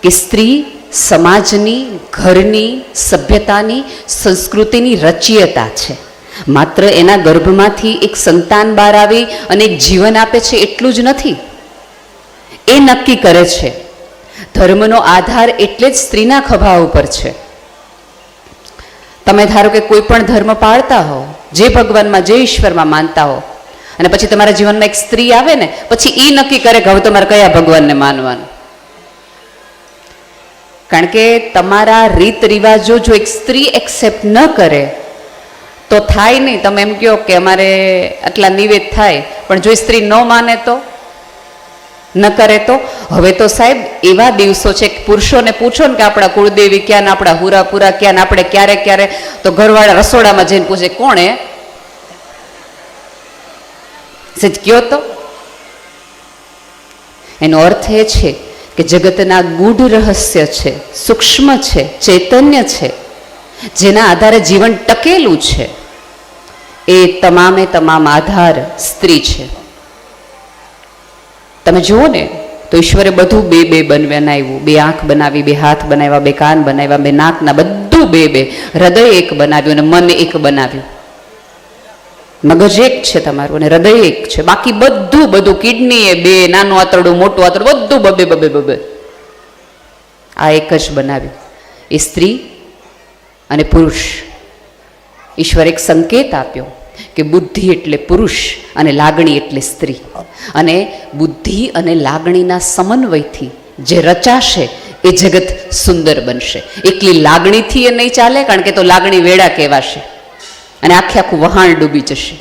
કે સ્ત્રી સમાજની, ઘરની, સભ્યતાની, સંસ્કૃતિની રચયિતા છે. માત્ર એના ગર્ભમાંથી એક સંતાન બહાર આવી અને એક જીવન આપે છે એટલું જ નથી, એ નક્કી કરે છે. ધર્મનો આધાર એટલે જ સ્ત્રીના ખભા ઉપર છે. તમે ધારો કે કોઈ પણ ધર્મ પાળતા હો, જે ભગવાનમાં, જે ઈશ્વરમાં માનતા હો, અને પછી તમારા જીવનમાં એક સ્ત્રી આવે ને, પછી એ નક્કી કરે કે હવે તમારે કયા ભગવાનને માનવાનું. કારણ કે તમારા રીત રિવાજો જો એક સ્ત્રી એક્સેપ્ટ ન કરે તો થાય નહીં. તમે એમ કહો કે અમારે આટલા નિવેદ થાય, પણ જો સ્ત્રી ન માને તો, ન કરે તો. હવે તો સાહેબ એવા દિવસો છે કે પુરુષોને પૂછો ને કે આપણા કુળદેવી ક્યાં, ને આપણા હુરાપુરા ક્યાં, ને આપણે ક્યારે ક્યારે, તો ઘરવાળા રસોડામાં જઈને પૂછે કોણે સજ કયો તો. એનો અર્થ એ છે કે જગતના ગૂઢ રહસ્ય છે, સૂક્ષ્મ છે, ચૈતન્ય છે, જેના આધારે જીવન ટકેલું છે, એ તમામે તમામ આધાર સ્ત્રી છે. તમે જુઓ ને તો ઈશ્વરે બધું બે બે બનાવ્યું. બે આંખ બનાવી, બે હાથ બનાવ્યા, બે કાન બનાવ્યા, બે નાકના, બધું બે બે. હૃદય એક બનાવ્યું અને મન એક બનાવ્યું. મગજ એક છે તમારું અને હૃદય એક છે. બાકી બધું કિડની એ બે, નાનું આંતરડું, મોટું આંતરડું, બધું બબે. આ એક જ બનાવ્યું. એ સ્ત્રી અને પુરુષ. ઈશ્વર એક સંકેત આપ્યો કે બુદ્ધિ એટલે પુરુષ અને લાગણી એટલે સ્ત્રી. અને બુદ્ધિ અને લાગણીના સમન્વયથી જે રચાશે એ જગત સુંદર બનશે. એકલી લાગણીથી એ નહીં ચાલે, કારણ કે તો લાગણી વેડા કહેવાશે અને આખું વહાણ ડૂબી જશે.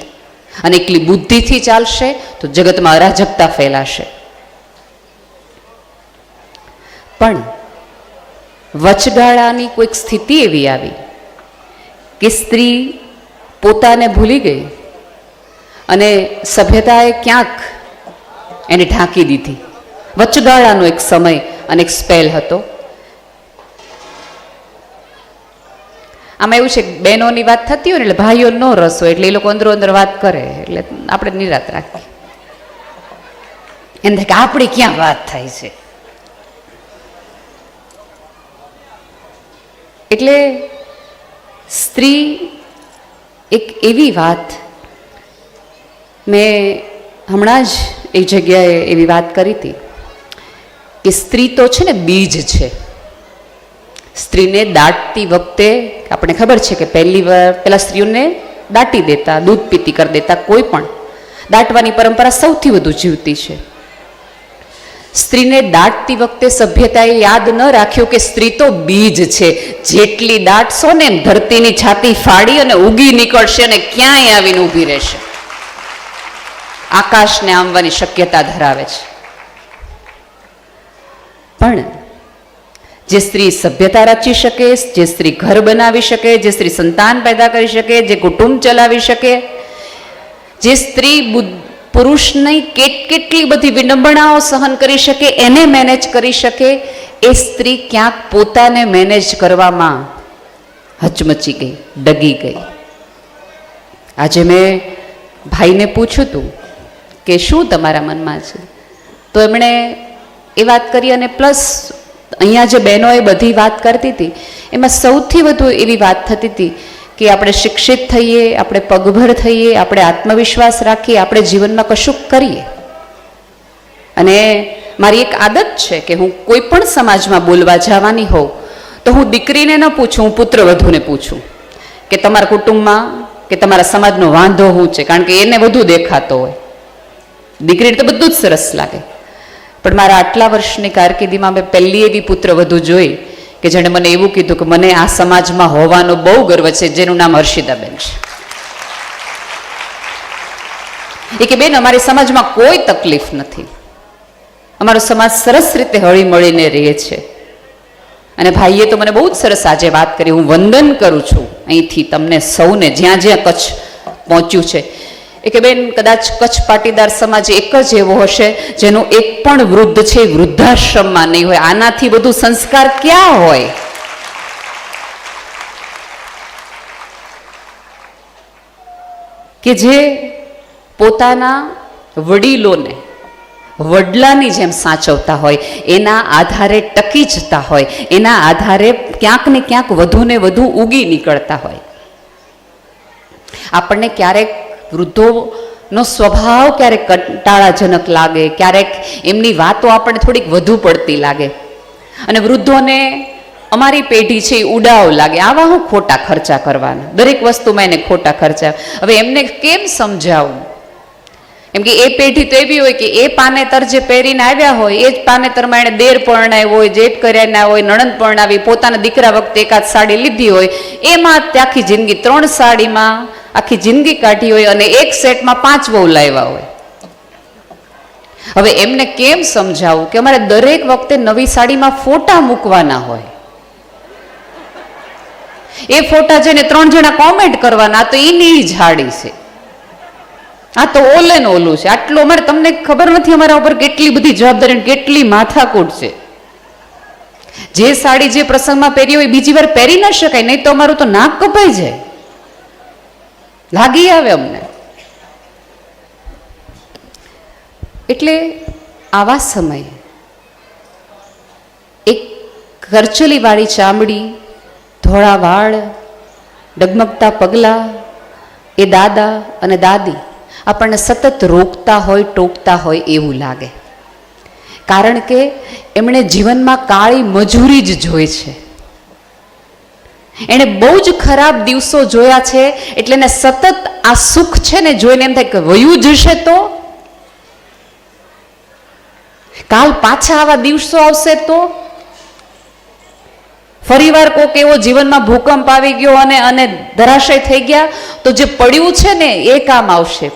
અને એકલી બુદ્ધિથી ચાલશે તો જગતમાં અરાજકતા ફેલાશે. પણ વચગાળાની કોઈક સ્થિતિ એવી આવી કે સ્ત્રી પોતાને ભૂલી ગઈ અને સભ્યતાએ ક્યાંક એને ઢાંકી દીધી. વચગાળાનો એક સમય અને એક સ્પેલ હતો. આમાં એવું છે કે બહેનોની વાત થતી હોય ને એટલે ભાઈઓ નો રસ હોય એટલે એ લોકો અંદરો અંદર વાત કરે, એટલે આપણે નિરાત રાખીએ. એમ થાય કે આપણી ક્યાં વાત થાય છે. એટલે સ્ત્રી એક એવી વાત, મેં હમણાં જ એક જગ્યાએ એવી વાત કરી હતી કે સ્ત્રી તો છે ને બીજ છે. સ્ત્રીને દાટતી વખતે આપણે ખબર છે કે પહેલા સ્ત્રીઓને દાટી દેતા, દૂધ પીતી કરી દેતા. કોઈ પણ દાટવાની પરંપરા સૌથી વધુ જીવતી છે. સ્ત્રીને દાટતી વખતે સભ્યતાએ યાદ ન રાખ્યું કે સ્ત્રી તો બીજ છે. જેટલી દાટશો ને એમ ધરતીની છાતી ફાડી અને ઉગી નીકળશે અને ક્યાંય આવીને ઊભી રહેશે. આકાશને આંબવાની શક્યતા ધરાવે છે. પણ જે સ્ત્રી સભ્યતા રચી શકે, જે સ્ત્રી ઘર બનાવી શકે, જે સ્ત્રી સંતાન પેદા કરી શકે, જે કુટુંબ ચલાવી શકે, જે સ્ત્રી પુરુષની કેટલી બધી વિડંબણાઓ સહન કરી શકે, એને મેનેજ કરી શકે, એ સ્ત્રી ક્યાંક પોતાને મેનેજ કરવામાં હચમચી ગઈ, ડગી ગઈ. આજે મેં ભાઈને પૂછ્યું હતું કે શું તમારા મનમાં છે, તો એમણે એ વાત કરી. અને પ્લસ અહીંયા જે બહેનોએ બધી વાત કરતી હતી એમાં સૌથી વધુ એવી વાત થતી હતી કે આપણે શિક્ષિત થઈએ, આપણે પગભર થઈએ, આપણે આત્મવિશ્વાસ રાખીએ, આપણે જીવનમાં કશુંક કરીએ. અને મારી એક આદત છે કે હું કોઈ પણ સમાજમાં બોલવા જવાની હોઉં તો હું દીકરીને ન પૂછું, હું પુત્રવધૂને પૂછું કે તમારા કુટુંબમાં કે તમારા સમાજનો વાંધો શું છે, કારણ કે એને વધુ દેખાતો હોય. દીકરીને તો બધું જ સરસ લાગે. પણ મારા આટલા વર્ષની કારકિર્દીમાં મેં પહેલી એવી પુત્રવધૂ જોઈ કે જેણે મને એવું કીધું કે મને આ સમાજમાં હોવાનો બહુ ગર્વ છે, જેનું નામ હર્ષિદાબેન છે. એ કે બેન, અમારી સમાજમાં કોઈ તકલીફ નથી, અમારો સમાજ સરસ રીતે હળી મળીને રહે છે. અને ભાઈએ તો મને બહુ જ સરસ આજે વાત કરી. હું વંદન કરું છું અહીંથી તમને સૌને, જ્યાં જ્યાં કચ્છ પહોંચ્યું છે. એ કે બેન, કદાચ કચ્છ પાટીદાર સમાજ એક જ એવો હશે જેનું એક પણ વૃદ્ધ છે વૃદ્ધાશ્રમમાં નહીં હોય. આનાથી વધુ સંસ્કાર ક્યાં હોય? કે જે પોતાના વડીલોને વડલાની જેમ સાચવતા હોય, એના આધારે ટકી જતા હોય, એના આધારે ક્યાંક ને ક્યાંક વધુ ને વધુ ઉગી નીકળતા હોય. આપણને ક્યારેક વૃદ્ધોનો સ્વભાવ ક્યારેક કંટાળાજનક લાગે, ક્યારેક એમની વાતો આપણને થોડીક વધુ પડતી લાગે અને વૃદ્ધોને અમારી પેઢી છે એ ઉડાવ લાગે. આવા હું ખોટા ખર્ચા કરવાના, દરેક વસ્તુમાં એને ખોટા ખર્ચા. હવે એમને કેમ સમજાવું? એમ કે એ પેઢી તો એવી હોય કે એ પાનેતર જે પહેરીને આવ્યા હોય એ જ પાનેતરમાં એને દેર પરણાવ્યો હોય, જેઠ કર્યા હોય, નણંદ પરણાવી, પોતાના દીકરા વખતે એકાદ સાડી લીધી હોય, એમાં આખી જિંદગી 3 સાડીમાં આખી જિંદગી કાઢી હોય અને એક સેટમાં 5 વહુ લાવ્યા હોય. હવે એમને કેમ સમજાવું કે અમારે દરેક વખતે નવી સાડીમાં ફોટા મૂકવાના હોય, એ ફોટા જોઈને 3 જણા કોમેન્ટ કરવાના, તો એની જાડી છે, આ તો ઓલે ને ઓલું છે. આટલું અમારે, તમને ખબર નથી અમારા ઉપર કેટલી બધી જવાબદારી, કેટલી માથાકૂટ છે. જે સાડી જે પ્રસંગમાં પહેરી હોય બીજી વાર પહેરી ન શકાય, નહીં તો અમારું તો નાક કપાઈ જાય, લાગી આવે અમને. એટલે આવા સમયે એક કરચલી વાળી ચામડી, ધોળા વાળ, ડગમગતા પગલા, એ દાદા અને દાદી આપણને સતત રોકતા હોય, ટોકતા હોય એવું લાગે. કારણ કે એમણે જીવનમાં કાળી મજૂરી જ જોઈ છે, એણે બહુ જ ખરાબ દિવસો જોયા છે. એટલે એને સતત આ સુખ છે ને જોઈને એમ થાય કે વયું જશે તો, કાલ પાછા આવા દિવસો આવશે તો, ફરીવાર કોક એવો જીવનમાં ભૂકંપ આવી ગયો અને ધરાશય થઈ ગયા તો જે પડ્યું છે ને એ કામ આવશે.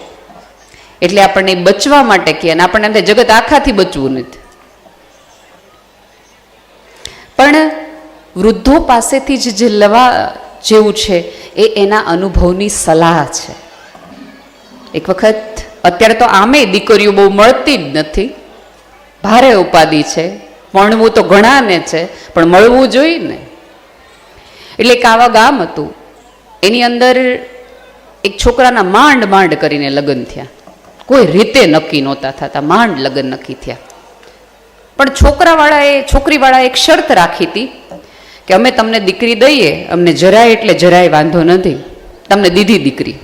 એટલે આપણને બચવા માટે કહે, અને આપણને એમ થાય જગત આખાથી બચવું નથી. પણ વૃદ્ધો પાસેથી જે લેવા જેવું છે એ એના અનુભવની સલાહ છે. એક વખત, અત્યારે તો આમે દીકરીઓ બહુ મળતી જ નથી, ભારે ઉપાધિ છે, ભણવું તો ઘણાને છે પણ મળવું જોઈએ ને. એટલે એક આવા ગામ હતું, એની અંદર એક છોકરાના માંડ કરીને લગ્ન થયા. કોઈ રીતે નક્કી નહોતા થતા, માંડ લગ્ન નક્કી થયા. પણ છોકરીવાળાએ એક શરત રાખી હતી કે અમે તમને દીકરી દઈએ, અમને જરાય એટલે જરાય વાંધો નથી, તમને દીધી દીકરી,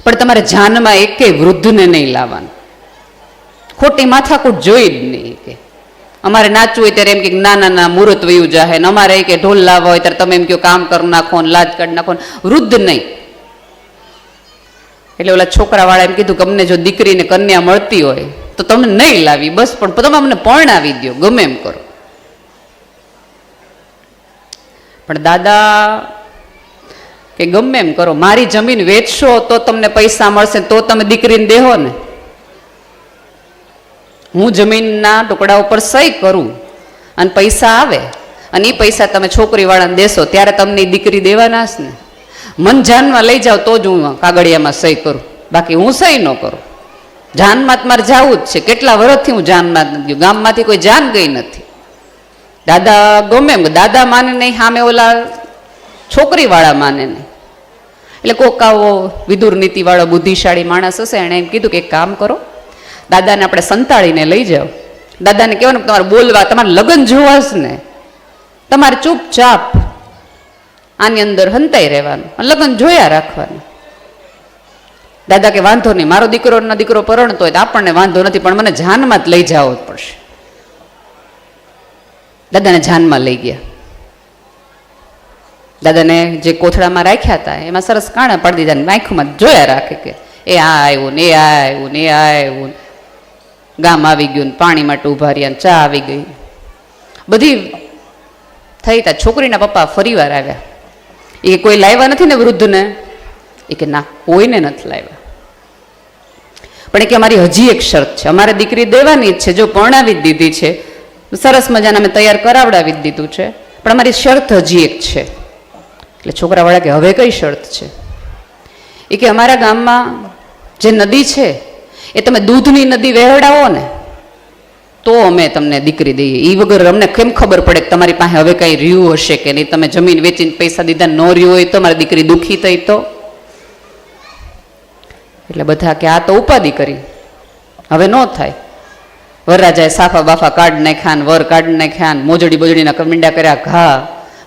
પણ તમારે જાનમાં એકેય વૃદ્ધને નહીં લાવવાનું, ખોટી માથાકૂટ જોઈ જ નહીં. કે અમારે નાચવું હોય ત્યારે એમ કે ના મુહૂર્ત વયું જાહે, ને અમારે કે ઢોલ લાવવા હોય ત્યારે તમે એમ કહો કામ કરી નાખો ને લાજ કાઢી નાખો, વૃદ્ધ નહીં. એટલે ઓલા છોકરાવાળા એમ કીધું કે અમને જો દીકરીને કન્યા મળતી હોય તો તમને નહીં લાવી, બસ પણ તમે અમને પરણાવી દો, ગમે એમ કરો. પણ દાદા કે ગમે એમ કરો, મારી જમીન વેચશો તો તમને પૈસા મળશે, તો તમે દીકરીને દેહો ને. હું જમીનના ટુકડા ઉપર સહી કરું અને પૈસા આવે, અને એ પૈસા તમે છોકરીવાળાને દેશો ત્યારે તમને દીકરી દેવાના જ ને. મન જાનમાં લઈ જાઓ તો જ હું કાગળિયામાં સહી કરું, બાકી હું સહી ન કરું. જાનમાં મારે જવું જ છે. કેટલા વર્ષથી હું જાનમાં નથી ગયું, ગામમાંથી કોઈ જાન ગઈ નથી. દાદા ગમે એમ, દાદા માને નહીં, સામે ઓલા છોકરીવાળા માને નહીં. એટલે કોક આવો વિદુર નીતિવાળો બુદ્ધિશાળી માણસ હશે, એણે એમ કીધું કે એક કામ કરો, દાદાને આપણે સંતાડીને લઈ જાઓ. દાદાને કહેવાનું તમારે બોલવા, તમારે લગ્ન જોવાશ ને, તમારે ચૂપચાપ આની અંદર હંતાઈ રહેવાનું, લગ્ન જોયા રાખવાનું. દાદા કે વાંધો નહીં, મારો દીકરો પરણતો હોય તો આપણને વાંધો નથી, પણ મને જાનમાં જ લઈ જવો જ પડશે. દાદાને જાનમાં લઈ ગયા. દાદાને જે કોથળામાં રાખ્યા હતા એમાં સરસ કાણા પાડી દીધા, આંખમાં જોયા રાખે કે એ આ આવ્યું ને, એ આ આવ્યું ને, એ આ આવ્યું. ગામ આવી ગયું ને, પાણી માટે ઉભા રહ્યા, ચા આવી ગઈ, બધી થઈ. તા છોકરીના પપ્પા ફરી વાર આવ્યા. એ કોઈ લાવ્યા નથી ને વૃદ્ધને? એ કે ના, કોઈને નથી લાવ્યા. પણ એ કે અમારી હજી એક શરત છે, અમારે દીકરી દેવાની જ છે, જો પરણાવી જ દીધી છે, સરસ મજાના અમે તૈયાર કરાવડાવી જ દીધું છે, પણ અમારી શરત હજી એક છે. એટલે છોકરાવાળા કે હવે કઈ શરત છે? એ કે અમારા ગામમાં જે નદી છે એ તમે દૂધની નદી વહેવડાવો ને તો અમે તમને દીકરી દઈએ. એ વગર અમને કેમ ખબર પડે કે તમારી પાસે હવે કઈ રહ્યું હશે કે નહીં? તમે જમીન વેચીને પૈસા દીધા ન રહ્યું હોય તો મારી દીકરી દુઃખી થઈ તો? એટલે બધા કે આ તો ઉપાધિ કરી, હવે ન થાય. વરરાજાએ સાફા બાફા કાઢ નાખ્યા ને વર કાઢ નાખ્યા ને મોજડી બોજડીના કમિંડા કર્યા ઘા.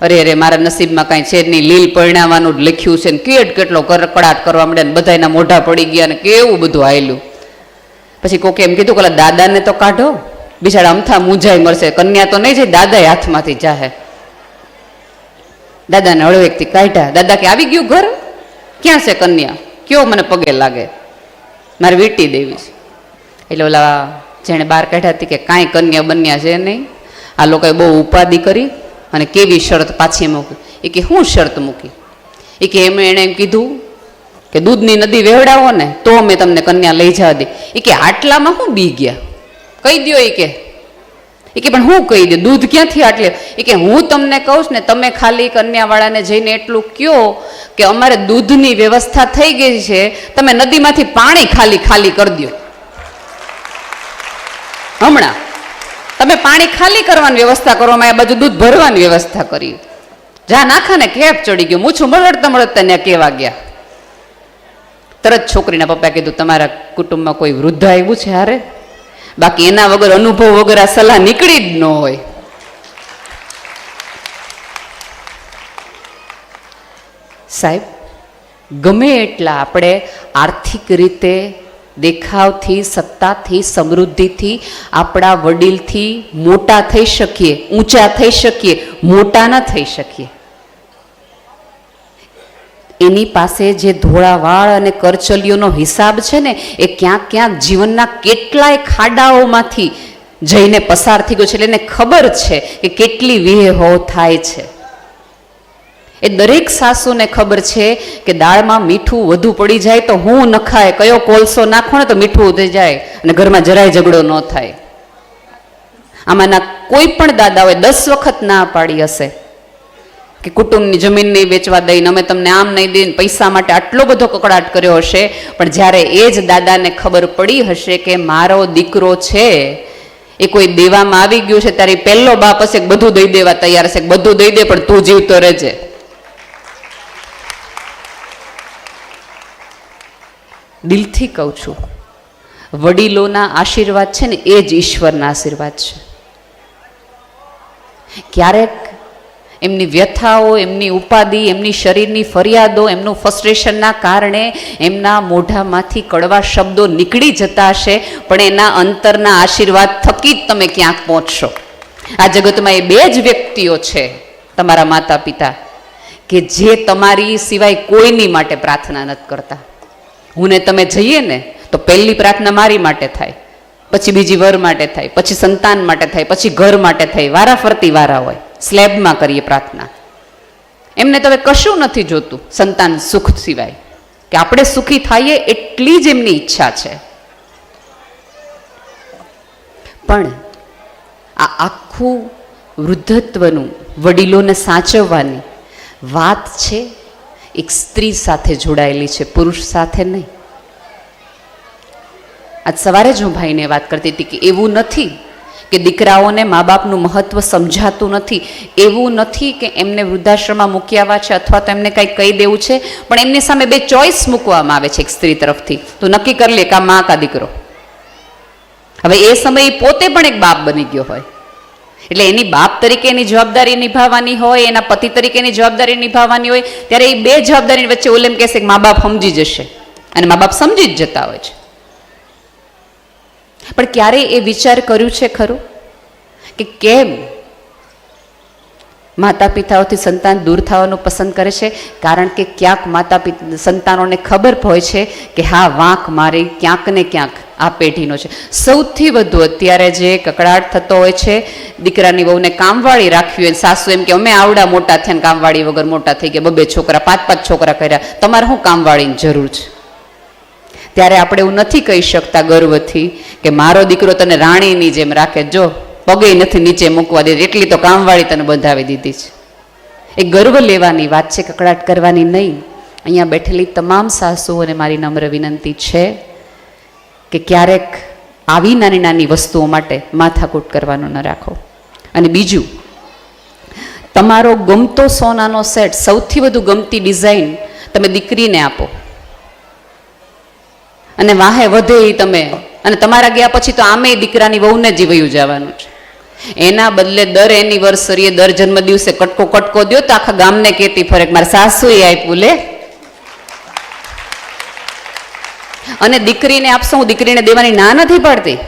અરે અરે મારા નસીબમાં કાંઈ છે નહીં, લીલ પરિણામવાનું જ લખ્યું છે ને કેટલો કડકડાટ કરવા માંડ્યા ને બધાના મોઢા પડી ગયા ને કેવું બધું આવેલું. પછી કોકે એમ કીધું કે દાદાને તો કાઢો, બિચારા અમથા મૂંઝાઈ મરશે, કન્યા તો નહીં જાય, દાદા હાથમાંથી જાહે. દાદાને હળવેકથી કાઢ્યા. દાદા કે આવી ગયું ઘર? ક્યાં છે કન્યા? કયો મને પગે લાગે, મારે વીટી દેવી છે. એટલે ઓલા જેણે બહાર કાઢ્યા હતી કે કાંઈ કન્યા બન્યા છે નહીં, આ લોકોએ બહુ ઉપાધિ કરી અને કેવી શરત પાછી મૂકી. એ કે શું શરત મૂકી? એ કે એણે એમ કીધું કે દૂધની નદી વહેવડાવો ને તો અમે તમને કન્યા લઈ જવા દે. એ કે આટલામાં શું બી ગયા, કહી દો. એ કે પણ હું કહી દઉં, દૂધ ક્યાંથી આટલે? એ કે હું તમને કહું છું ને, તમે ખાલી કન્યાવાળાને જઈને એટલું કહો કે અમારે દૂધની વ્યવસ્થા થઈ ગઈ છે, તમે નદીમાંથી પાણી ખાલી કરી દો. હમણાં તમે પાણી ખાલી કરવાની વ્યવસ્થા કરવામાં આ બાજુ દૂધ ભરવાની વ્યવસ્થા કરી. જા નાખા ને ખેપ ચડી ગયો, મૂછું મળતા ત્યાં કેવા ગયા. તરત છોકરીના પપ્પા કીધું તમારા કુટુંબમાં કોઈ વૃદ્ધ આવ્યું છે હારે? બાકી એના વગર અનુભવ વગર આ સલાહ નીકળી જ ન હોય. સાહેબ, ગમે એટલા આપણે આર્થિક રીતે દેખાવથી, સત્તાથી, સમૃદ્ધિથી આપણા વડીલથી મોટા થઈ શકીએ, ઊંચા થઈ શકીએ, મોટા ન થઈ શકીએ. એની પાસે જે ધોળા વાળ અને કરચલીઓનો હિસાબ છે ને, એ ક્યાંક ક્યાંક જીવનના કેટલાય ખાડાઓમાંથી જઈને પસાર થઈ ગયો છે. એટલે એને ખબર છે કે કેટલી વિહેહો થાય છે. એ દરેક સાસુને ખબર છે કે દાળમાં મીઠું વધુ પડી જાય તો હું નખાય, કયો કોલસો નાખો ને તો મીઠું ઉતરી જાય અને ઘરમાં જરાય ઝઘડો ન થાય. આમાંના કોઈ પણ દાદાઓએ 10 વખત ના પાડી હશે કે કુટુંબની જમીન નહીં વેચવા દઈને, અમે તમને આમ નહીં દઈને, પૈસા માટે આટલો બધો કકડાટ કર્યો હશે. પણ જ્યારે એ જ દાદાને ખબર પડી હશે કે મારો દીકરો છે એ કોઈ દેવામાં આવી ગયું છે, ત્યારે પહેલો બાપ હશે કે બધું દઈ દેવા તૈયાર હશે, બધું દઈ દે પણ તું જીવતો રહેજે. દિલથી કહું છું, વડીલોના આશીર્વાદ છે ને એ જ ઈશ્વરના આશીર્વાદ છે. ક્યારેક એમની વ્યથાઓ, એમની ઉપાધિ, એમની શરીરની ફરિયાદો, એમનું ફ્રસ્ટ્રેશનના કારણે એમના મોઢામાંથી કડવા શબ્દો નીકળી જતા હશે, પણ એના અંતરના આશીર્વાદ થકી જ તમે ક્યાંક પહોંચશો. આ જગતમાં એ બે જ વ્યક્તિઓ છે, તમારા માતા પિતા, કે જે તમારી સિવાય કોઈની માટે પ્રાર્થના નથી કરતા. હું ને તમે જઈએ ને તો પહેલી પ્રાર્થના મારી માટે થાય, પછી બીજી વર માટે થાય, પછી સંતાન માટે થાય, પછી ઘર માટે થાય, વારા ફરતી વારા હોય. સ્લેબમાં કરીએ પ્રાર્થના. એમને તો હવે કશું નથી જોતું સંતાન સુખ સિવાય, કે આપણે સુખી થઈએ એટલી જ એમની ઈચ્છા છે. પણ આ આખું વૃદ્ધત્વનું, વડીલોને સાચવવાની વાત છે એક સ્ત્રી સાથે જોડાયેલી છે, પુરુષ સાથે નહીં. આજ સવારે જ હું ભાઈને વાત કરતી હતી કે એવું નથી કે દીકરાઓને મા બાપનું મહત્વ સમજાતું નથી, એવું નથી કે એમને વૃદ્ધાશ્રમમાં મૂકી આવ્યા છે અથવા તો એમને કંઈક કહી દેવું છે, પણ એમની સામે બે ચોઈસ મૂકવામાં આવે છે એક સ્ત્રી તરફથી. તો નક્કી કરી લે કા મા કા દીકરો. હવે એ સમયે પોતે પણ એક બાપ બની ગયો હોય, એટલે એની બાપ તરીકે એની જવાબદારી નિભાવવાની હોય, એના પતિ તરીકે એની જવાબદારી નિભાવવાની હોય, ત્યારે એ બે જવાબદારી વચ્ચે ઓલે એમ કહેશે કે મા બાપ સમજી જશે, અને મા બાપ સમજી જ જતા હોય છે. પણ ક્યારેય એ વિચાર કર્યું છે ખરું કે કેમ માતા પિતાઓથી સંતાન દૂર થવાનું પસંદ કરે છે? કારણ કે ક્યાંક માતા પિતા સંતાનોને ખબર હોય છે કે હા, વાંક મારી ક્યાંક ને ક્યાંક આ પેઢીનો છે. સૌથી વધુ અત્યારે જે કકડાટ થતો હોય છે, દીકરાની વહુને કામવાળી રાખવી હોય, સાસુ એમ કે અમે આવડા મોટા થયા ને કામવાળી વગર મોટા થઈ ગયા, 2 છોકરા 5 છોકરા કર્યા, તમારે શું કામવાળીની જરૂર છે? ત્યારે આપણે એવું નથી કહી શકતા ગર્વથી કે મારો દીકરો તને રાણીની જેમ રાખે, જો પગે નથી નીચે મૂકવા દે, એટલી તો કામવાળી તને બંધાવી દીધી છે. એ ગર્વ લેવાની વાત છે, કકડાટ કરવાની નહીં. અહીંયા બેઠેલી તમામ સાસુઓને મારી નમ્ર વિનંતી છે કે ક્યારેક આવી નાની નાની વસ્તુઓ માટે માથાકૂટ કરવાનું ન રાખો. અને બીજું, તમારો ગમતો સોનાનો સેટ, સૌથી વધુ ગમતી ડિઝાઇન તમે દીકરીને આપો, અને વાહે વધે એ તમે અને તમારા ગયા પછી તો આમે દીકરાની વહુને જ વયું જવાનું છે. એના બદલે દર એનિવર્સરીએ, દર જન્મ દિવસે કટકો કટકો દો તો આખા ગામને કહેતી ફરે મારા સાસુએ આપ્યું લે. અને દીકરીને આપશો, હું દીકરીને દેવાની ના નથી પાડતી,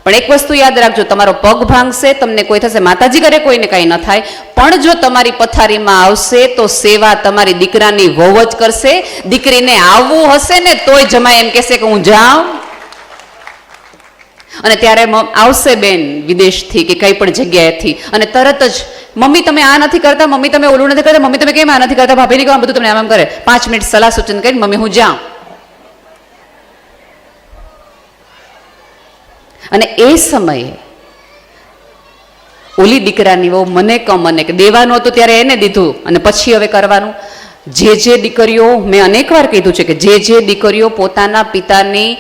પણ એક વસ્તુ યાદ રાખજો, તમારો પગ ભાંગશે, તમને કોઈ થશે, માતાજી કરે કોઈને કાંઈ ન થાય, પણ જો તમારી પથારીમાં આવશે તો સેવા તમારી દીકરાની વહુ જ કરશે. દીકરીને આવવું હશે ને તોય જમાય એમ કહેશે કે હું જાઉં. અને ત્યારે આવશે બેન વિદેશથી કે કઈ પણ જગ્યાએથી, અને તરત જ મમ્મી તમે આ નથી કરતા, મમ્મી તમે ઓલું નથી કરતા, મમ્મી તમે કેમ આ નથી કરતા, ભાભીને કહો બધું તમને આમ કરે, 5 મિનિટ સલાહ સૂચન કરીને મમ્મી હું જાઉં. અને એ સમયે ઓલી દીકરાની વહુ મને કે દેવાનું હતું ત્યારે એને દીધું અને પછી હવે કરવાનું. જે દીકરીઓ, મેં અનેક વાર કીધું છે કે જે દીકરીઓ પોતાના પિતાની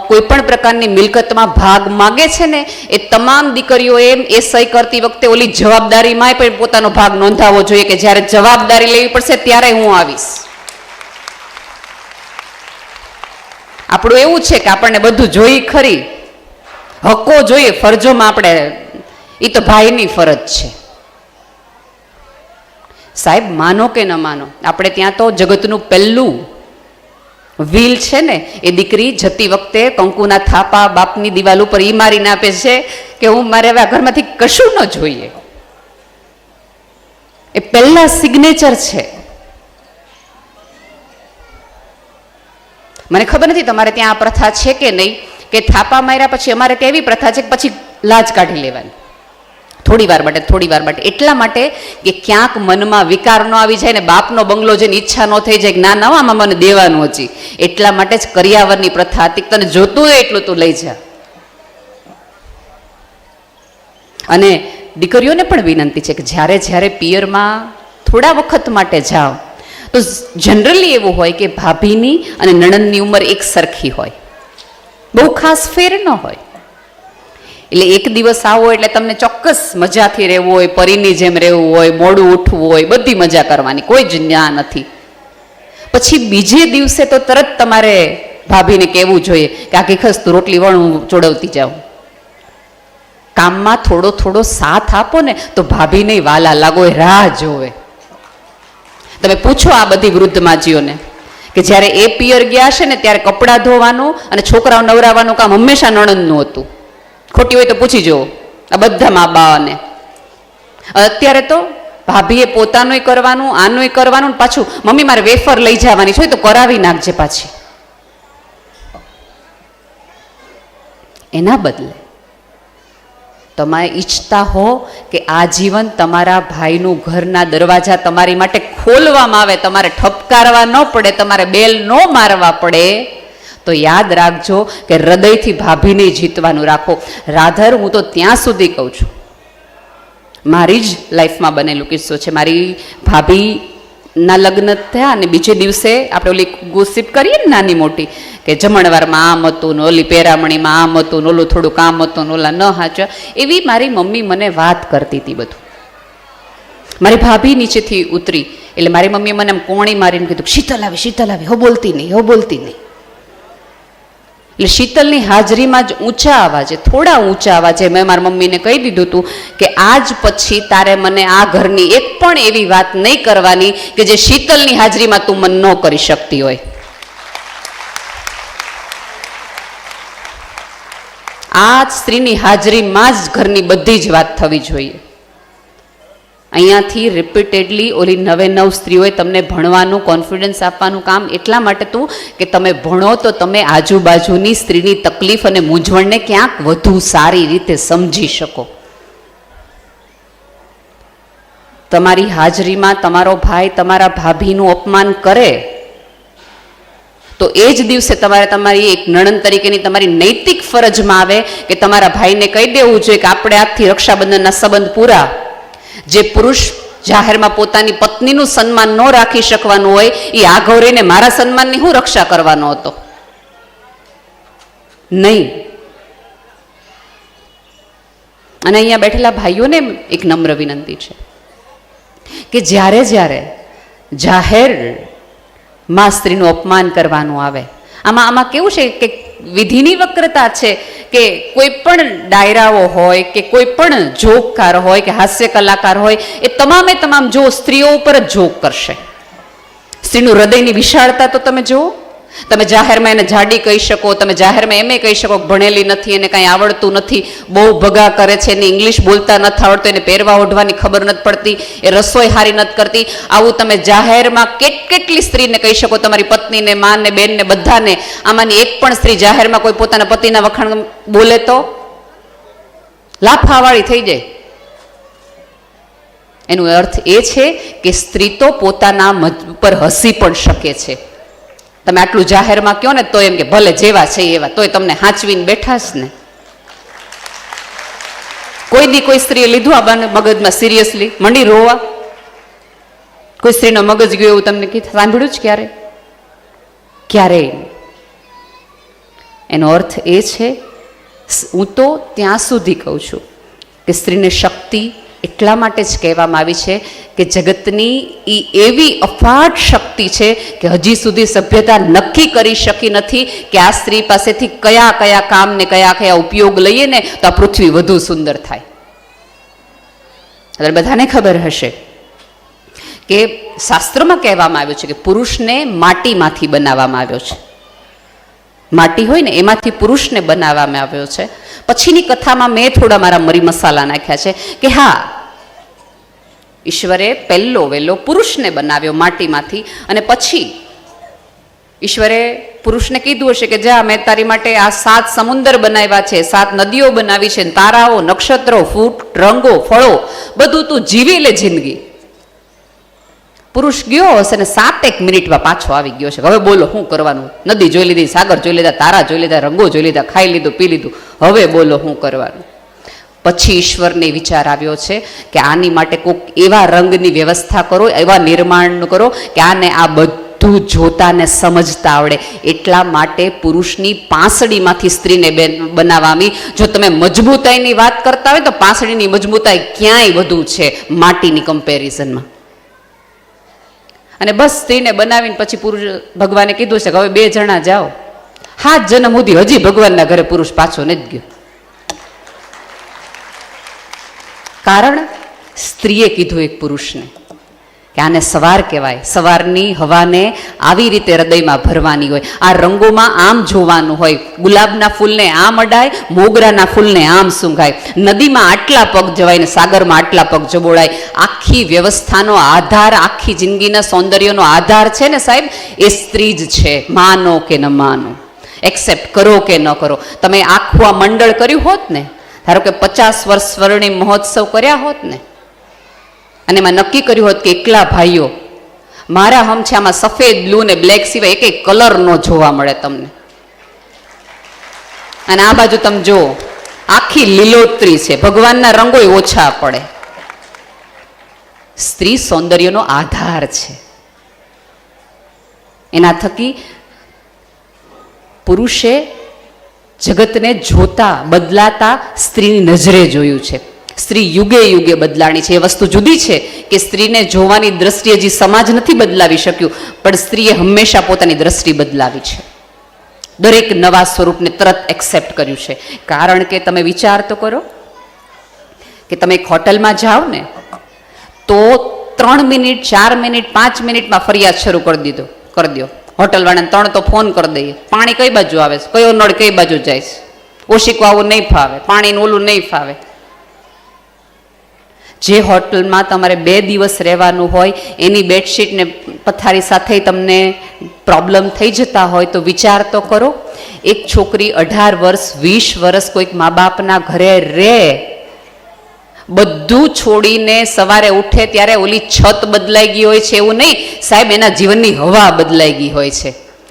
કોઈ પણ પ્રકારની મિલકતમાં ભાગ માગે છે ને, એ તમામ દીકરીઓએ એ સહી કરતી વખતે ઓલી જવાબદારીમાં પણ પોતાનો ભાગ નોંધાવવો જોઈએ કે જ્યારે જવાબદારી લેવી પડશે ત્યારે હું આવીશ. આપણું એવું છે કે આપણને બધું જોઈ ખરી, હકો જોઈએ, ફરજોમાં આપણે, એ તો ભાઈની ફરજ છે. સાહેબ માનો કે ન માનો, આપણે ત્યાં તો જગતનું પહેલું વ્હીલ છે ને, એ દીકરી જતી વખતે કંકુના થાપા બાપની દિવાલ ઉપર ઈ મારીને આપે છે કે હું મારે હવે આ ઘરમાંથી કશું ન જોઈએ. એ પહેલા સિગ્નેચર છે. મને ખબર નથી તમારે ત્યાં આ પ્રથા છે કે નહીં, કે થાપા માર્યા પછી અમારે ત્યાં એવી પ્રથા છે કે પછી લાજ કાઢી લેવાની થોડી વાર માટે, એટલા માટે કે ક્યાંક મનમાં વિકાર ન આવી જાય ને બાપનો બંગલો જેની ઈચ્છા ન થઈ જાય કે ના ના આમાં મને દેવાનું હજી, એટલા માટે જ કરિયાવરની પ્રથા હતી. તને જોતું હોય એટલું તું લઈ જા. અને દીકરીઓને પણ વિનંતી છે કે જ્યારે પિયરમાં થોડા વખત માટે જાઓ તો જનરલી એવું હોય કે ભાભીની અને નણંદની ઉંમર એક સરખી હોય, બહુ ખાસ ફેર ન હોય. એટલે એક દિવસ આવો એટલે તમને ચોક્કસ મજાથી રહેવું હોય, પરીની જેમ રહેવું હોય, મોડું ઉઠવું હોય, બધી મજા કરવાની, કોઈ જ ન્યા નથી. પછી બીજે દિવસે તો તરત તમારે ભાભીને કહેવું જોઈએ કે આખી ખસ તું રોટલી વણ હું ચોડવતી જાઉં. કામમાં થોડો સાથ આપો ને તો ભાભીને વાલા લાગો, એ રાહ જોવે. તમે પૂછો આ બધી વૃદ્ધ માજીઓને કે જ્યારે એ પિયર ગયા છે ને ત્યારે કપડાં ધોવાનું અને છોકરાઓ નવરાવવાનું કામ હંમેશા નણંદનું હતું. ખોટી હોય તો પૂછી જુઓ આ બધા મા બાને. અત્યારે તો ભાભીએ પોતાનું કરવાનું, આનું કરવાનું, પાછું મમ્મી મારે વેફર લઈ જવાની છે તો કરાવી નાખજે પાછી. એના બદલે તમે ઈચ્છતા હો કે આજીવન તમારા ભાઈનું ઘરના દરવાજા તમારી માટે ખોલવામાં આવે, તમારે ઠપકારવા ન પડે, તમારે બેલ ન મારવા પડે, તો યાદ રાખજો કે હૃદયથી ભાભીને જીતવાનું રાખો. રાધર હું તો ત્યાં સુધી કહું છું, મારી જ લાઈફમાં બનેલું કિસ્સો છે. મારી ભાભીના લગ્ન થયા અને બીજે દિવસે આપણે ઓલી ગોસિપ કરીએ ને નાની મોટી કે જમણવારમાં આમ હતું ને ઓલી પેરામણીમાં આમ હતું ને ઓલું થોડું કામ હતું ને ઓલા ન હાચવા, એવી મારી મમ્મી મને વાત કરતી હતી બધું. મારી ભાભી નીચેથી ઉતરી એટલે મારી મમ્મીએ મને આમ કોણી મારીને કીધું શીતલ આવી, હો બોલતી નહીં. એટલે શીતલની હાજરીમાં જ થોડા ઊંચા અવાજે મેં મારી મમ્મીને કહી દીધું હતું કે આજ પછી તારે મને આ ઘરની એક પણ એવી વાત નહીં કરવાની કે જે શીતલની હાજરીમાં તું મન ન કરી શકતી હોય. આ સ્ત્રીની હાજરીમાં જ ઘરની બધી જ વાત થવી જોઈએ. અહીંયાથી રિપીટેડલી ઓલી 9 સ્ત્રીઓએ તમને ભણવાનું, કોન્ફિડન્સ આપવાનું કામ એટલા માટે હતું કે તમે ભણો તો તમે આજુબાજુની સ્ત્રીની તકલીફ અને મૂંઝવણને ક્યાંક વધુ સારી રીતે સમજી શકો. તમારી હાજરીમાં તમારો ભાઈ તમારા ભાભીનું અપમાન કરે તો એ જ દિવસે તમારી એક નણંદ તરીકેની તમારી નૈતિક ફરજમાં આવે કે તમારા ભાઈને કહી દેવું જોઈએ કે આપણે આજથી રક્ષાબંધનના સંબંધ પૂરા. જે પુરુષ જાહેરમાં પોતાની પત્નીનું સન્માન ન રાખી શકવાનું હોય એ આગળ રહીને મારા સન્માનની હું રક્ષા કરવાનો હતો નહીં. અને અહીંયા બેઠેલા ભાઈઓને એક નમ્ર વિનંતી છે કે જ્યારે જાહેરમાં સ્ત્રીનું અપમાન કરવાનું આવે, આમાં કેવું છે કે વિધિની વક્રતા છે કે કોઈ પણ ડાયરાઓ હોય કે કોઈ પણ જોકકાર હોય કે હાસ્ય કલાકાર હોય, એ તમામે તમામ જો સ્ત્રીઓ ઉપર જ જોક કરશે. સ્ત્રીનું હૃદયની વિશાળતા તો તમે જુઓ. તમે જાહેરમાં એને જાડી કહી શકો, તમે જાહેરમાં એમ કહી શકો ભણેલી નથી, એને કાંઈ આવડતું નથી, બહુ ભગા કરે છે, એને ઇંગ્લિશ બોલતા નથી આવડતું, એને પહેરવા ઓઢવાની ખબર નથી પડતી, એ રસોઈ હારી નથી કરતી. આવું તમે જાહેરમાં કેટલી સ્ત્રીને કહી શકો, તમારી પત્નીને, માને, બેનને, બધાને. આમાંની એક પણ સ્ત્રી જાહેરમાં કોઈ પોતાના પતિના વખાણ બોલે તો લાફાવાળી થઈ જાય. એનો અર્થ એ છે કે સ્ત્રી તો પોતાના ઉપર હસી પણ શકે છે. તમે આટલું જાહેરમાં કહો ને તો એમ કે ભલે જેવા છે એવા, તોય તમને હાંચવીને બેઠા જ ને. કોઈ દી કોઈ સ્ત્રીએ લીધું આ મગજમાં સિરિયસલી મંડી રોવા? કોઈ સ્ત્રીનો મગજ ગયો એવું તમને સાંભળ્યું જ ક્યારે? ક્યારેય. એનો અર્થ એ છે, હું તો ત્યાં સુધી કહું છું કે સ્ત્રીને શક્તિ એટલા માટે જ કહેવામાં આવી છે કે જગતની એ એવી અફાટ શક્તિ છે કે હજી સુધી સભ્યતા નક્કી કરી શકી નથી કે આ સ્ત્રી પાસેથી કયા કયા કામ ને કયા કયા ઉપયોગ લઈએ ને તો આ પૃથ્વી વધુ સુંદર થાય. એટલે બધાને ખબર હશે કે શાસ્ત્રમાં કહેવામાં આવ્યું છે કે પુરુષને માટીમાંથી બનાવવામાં આવ્યો છે. માટી હોય ને એમાંથી પુરુષને બનાવવામાં આવ્યો છે. પછીની કથામાં મેં થોડા મારા મરી મસાલા નાખ્યા છે કે હા, ઈશ્વરે પહેલો વહેલો પુરુષને બનાવ્યો માટીમાંથી, અને પછી ઈશ્વરે પુરુષને કીધું હશે કે જા, મેં તારી માટે આ 7 સમુદ્ર બનાવ્યા છે, 7 નદીઓ બનાવી છે, તારાઓ, નક્ષત્રો, ફૂટ, રંગો, ફળો, બધું તું જીવી લે જિંદગી. પુરુષ ગયો હશે ને 7 મિનિટમાં પાછો આવી ગયો છે. હવે બોલો શું કરવાનું? નદી જોઈ લીધી, સાગર જોઈ લીધા, તારા જોઈ લીધા, રંગો જોઈ લીધા, ખાઈ લીધું, પી લીધું, હવે બોલો શું કરવાનું? પછી ઈશ્વરને વિચાર આવ્યો છે કે આની માટે કોઈક એવા રંગની વ્યવસ્થા કરો, એવા નિર્માણ કરો કે આને આ બધું જોતા ને સમજતા આવડે. એટલા માટે પુરુષની પાંસળીમાંથી સ્ત્રીને બનાવવાની. જો તમે મજબૂતાઈની વાત કરતા હોય તો પાંસળીની મજબૂતાઈ ક્યાંય વધુ છે માટીની કમ્પેરિઝનમાં. અને બસ સ્ત્રીને બનાવીને પછી પુરુષ, ભગવાને કીધું છે કે હવે 2 જણા જાઓ. 7 જન્મ સુધી હજી ભગવાનના ઘરે પુરુષ પાછો નથી ગયો. કારણ સ્ત્રીએ કીધું એક પુરુષને કે આને સવાર કહેવાય. સવારની હવાને આવી રીતે હૃદયમાં ભરવાની હોય. આ રંગોમાં આમ જોવાનું હોય. ગુલાબના ફૂલને આમ અડાય, મોગરાના ફૂલને આમ સૂંઘાય. નદીમાં આટલા પગ જવાય ને સાગરમાં આટલા પગ જબોળાય. આખી વ્યવસ્થાનો આધાર, આખી જિંદગીના સૌંદર્યનો આધાર છે ને સાહેબ, એ સ્ત્રી જ છે. માનો કે ન માનો, એક્સેપ્ટ કરો કે ન કરો. તમે આખું આ મંડળ કર્યું હોત ને, ધારો કે 50 વર્ષ સ્વર્ણિમ મહોત્સવ કર્યા હોત ને, અને એમાં નક્કી કર્યું હોત કે એકલા ભાઈઓ મારા હમ છે, આમાં સફેદ, બ્લુ ને બ્લેક સિવાય એક કલર નો જોવા મળે તમને, અને આ બાજુ તમે જો આખી લીલોતરી છે, ભગવાનના રંગો ઓછા પડે. સ્ત્રી સૌંદર્યનો આધાર છે. એના થકી પુરુષે જગતને જોતા, બદલાતા સ્ત્રીની નજરે જોયું છે. સ્ત્રી યુગે યુગે બદલાણી છે. એ વસ્તુ જુદી છે કે સ્ત્રીને જોવાની દ્રષ્ટિ હજી સમાજ નથી બદલાવી શક્યું, પણ સ્ત્રીએ હંમેશા પોતાની દ્રષ્ટિ બદલાવી છે. દરેક નવા સ્વરૂપને તરત એક્સેપ્ટ કર્યું છે. કારણ કે તમે વિચાર તો કરો કે તમે એક હોટલમાં જાઓ ને તો 3 મિનિટ, 4 મિનિટ, 5 મિનિટમાં ફરિયાદ શરૂ કરી દો. હોટલવાળાને 3 તો ફોન કરી દઈએ, પાણી કઈ બાજુ આવે છે, કયો નળ કઈ બાજુ જાય છે, ઓશિકો આવું નહીં ફાવે, પાણીનું ઓલું નહીં ફાવે. જે હોટલમાં તમારે 2 દિવસ રહેવાનું હોય એની બેડશીટ ને પથારી સાથે તમને પ્રોબ્લેમ થઈ જતા હોય તો વિચાર તો કરો. એક છોકરી 18 વર્ષ, 20 વર્ષ કોઈક મા બાપના ઘરે રહે, બધું છોડીને સવારે ઉઠે ત્યારે ઓલી છત બદલાઈ ગઈ હોય છે એવું નહીં સાહેબ, એના જીવનની હવા બદલાઈ ગઈ હોય છે.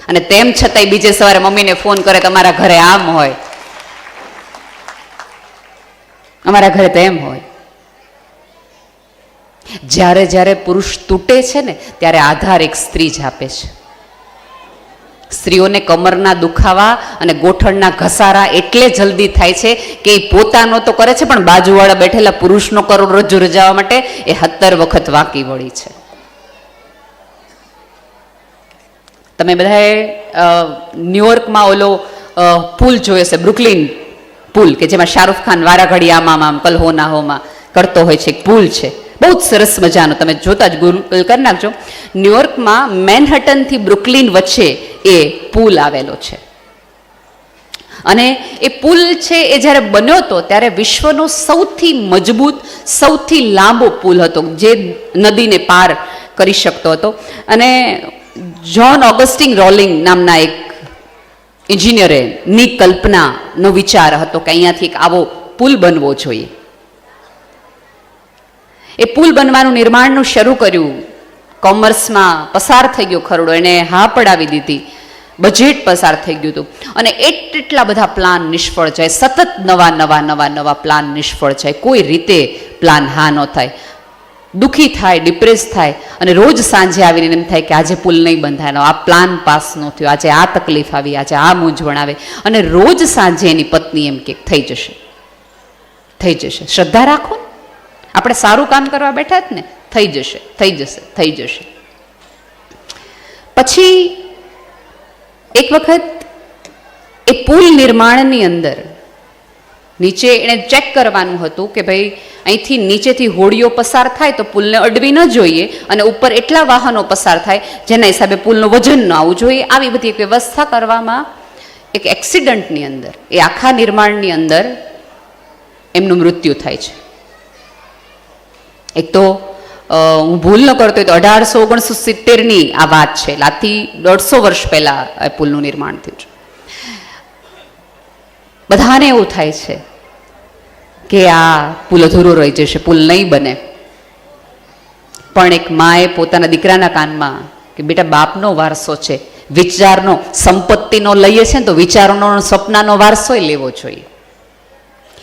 અને તેમ છતાંય બીજે સવારે મમ્મીને ફોન કરે તમારા ઘરે આમ હોય, અમારા ઘરે તેમ હોય. જ્યારે જ્યારે પુરુષ તૂટે છે ને ત્યારે આધાર એક સ્ત્રી જ આપે છે. સ્ત્રીઓને કમરના દુખાવા અને ગોઠણના ઘસારા એટલે જલ્દી થાય છે કે એ પોતાનો તો કરે છે, પણ બાજુવાળા બેઠેલા પુરુષનો કરોડરજ્જુ રજાવા માટે એ 17 વખત વાંકી વળી છે. તમે બધાએ ન્યુયોર્કમાં ઓલો પુલ જોયો છે, બ્રુકલિન પુલ, કે જેમાં શાહરૂખ ખાન વારા ઘડી આમ કલહો ના હોમાં કરતો હોય છે. એક પુલ છે, બહુ જ સરસ મજાનો, તમે જોતા જ ગૂગલ કરી નાખજો. ન્યુયોર્કમાં મેનહટનથી બ્રુકલિન વચ્ચે એ પુલ આવેલો છે. અને એ પુલ છે એ જ્યારે બન્યો હતો ત્યારે વિશ્વનો સૌથી મજબૂત, સૌથી લાંબો પુલ હતો, જે નદીને પાર કરી શકતો હતો. અને જ્હોન ઓગસ્ટિન રોલિંગ નામના એક એન્જિનિયરે ની કલ્પનાનો વિચાર હતો કે અહીંયાથી એક આવો પુલ બનવો જોઈએ. એ પુલ બનવાનું નિર્માણનું શરૂ કર્યું. કોમર્સમાં પસાર થઈ ગયો ખરડો, એને હા પડાવી દીધી, બજેટ પસાર થઈ ગયું હતું. અને એટલા બધા પ્લાન નિષ્ફળ જાય, સતત નવા પ્લાન નિષ્ફળ જાય, કોઈ રીતે પ્લાન હા ન થાય. દુઃખી થાય, ડિપ્રેસ થાય, અને રોજ સાંજે આવીને એમ થાય કે આજે પુલ નહીં બંધાય, આ પ્લાન પાસ ન થયો, આજે આ તકલીફ આવી, આજે આ મૂંઝવણ આવે. અને રોજ સાંજે એની પત્ની એમ કે થઈ જશે, થઈ જશે, શ્રદ્ધા રાખો, આપણે સારું કામ કરવા બેઠા જ ને, થઈ જશે, થઈ જશે, થઈ જશે. પછી એક વખત એ પુલ નિર્માણની અંદર નીચે એણે ચેક કરવાનું હતું કે ભાઈ અહીંથી નીચેથી હોડીઓ પસાર થાય તો પુલને અડવી ન જોઈએ, અને ઉપર એટલા વાહનો પસાર થાય જેના હિસાબે પુલનું વજન ન આવવું જોઈએ. આવી બધી એક વ્યવસ્થા કરવામાં એક એક્સિડન્ટની અંદર, એ આખા નિર્માણની અંદર એમનું મૃત્યુ થાય છે. એક તો હું ભૂલ ન કરતો હોય તો 1869ની આ વાત છે, આથી 150 વર્ષ પહેલા આ પુલનું નિર્માણ થયું છે. બધાને એવું થાય છે કે આ પુલ અધૂરો રહી જશે, પુલ નહીં બને. પણ એક માએ પોતાના દીકરાના કાનમાં કે બેટા બાપનો વારસો છે, વિચારનો, સંપત્તિનો લઈએ છે ને તો વિચારોનો, સપનાનો વારસો લેવો જોઈએ.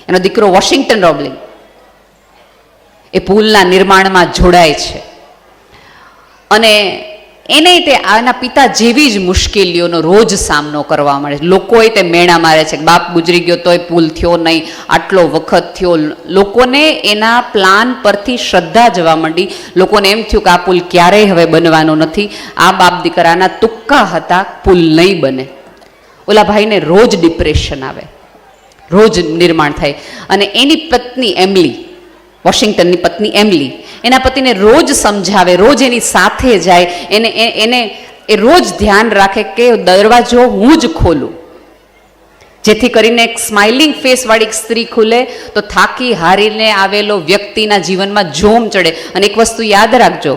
એનો દીકરો વોશિંગ્ટન રોલિંગ એ પુલના નિર્માણમાં જોડાય છે. અને એને તે આના પિતા જેવી જ મુશ્કેલીઓનો રોજ સામનો કરવા મળે છે. લોકોએ તે મેણા મારે છે કે બાપ ગુજરી ગયો તોય પુલ થયો નહીં, આટલો વખત થયો. લોકોને એના પ્લાન પરથી શ્રદ્ધા જવા માંડી. લોકોને એમ થયું કે આ પુલ ક્યારેય હવે બનવાનો નથી, આ બાપ દીકરાના તુક્કા હતા, પુલ નહીં બને. ઓલા ભાઈને રોજ ડિપ્રેશન આવે, રોજ નિર્માણ થાય. અને એની પત્ની એમિલી, વોશિંગ્ટનની પત્ની એમિલી, એના પતિને રોજ સમજાવે, રોજ એની સાથે જાય, એને એ રોજ ધ્યાન રાખે કે દરવાજો હું જ ખોલું, જેથી કરીને એક સ્માઇલિંગ ફેસ વાળી એક સ્ત્રી ખુલે તો થાકી હારીને આવેલો વ્યક્તિના જીવનમાં જોમ ચડે. અને એક વસ્તુ યાદ રાખજો,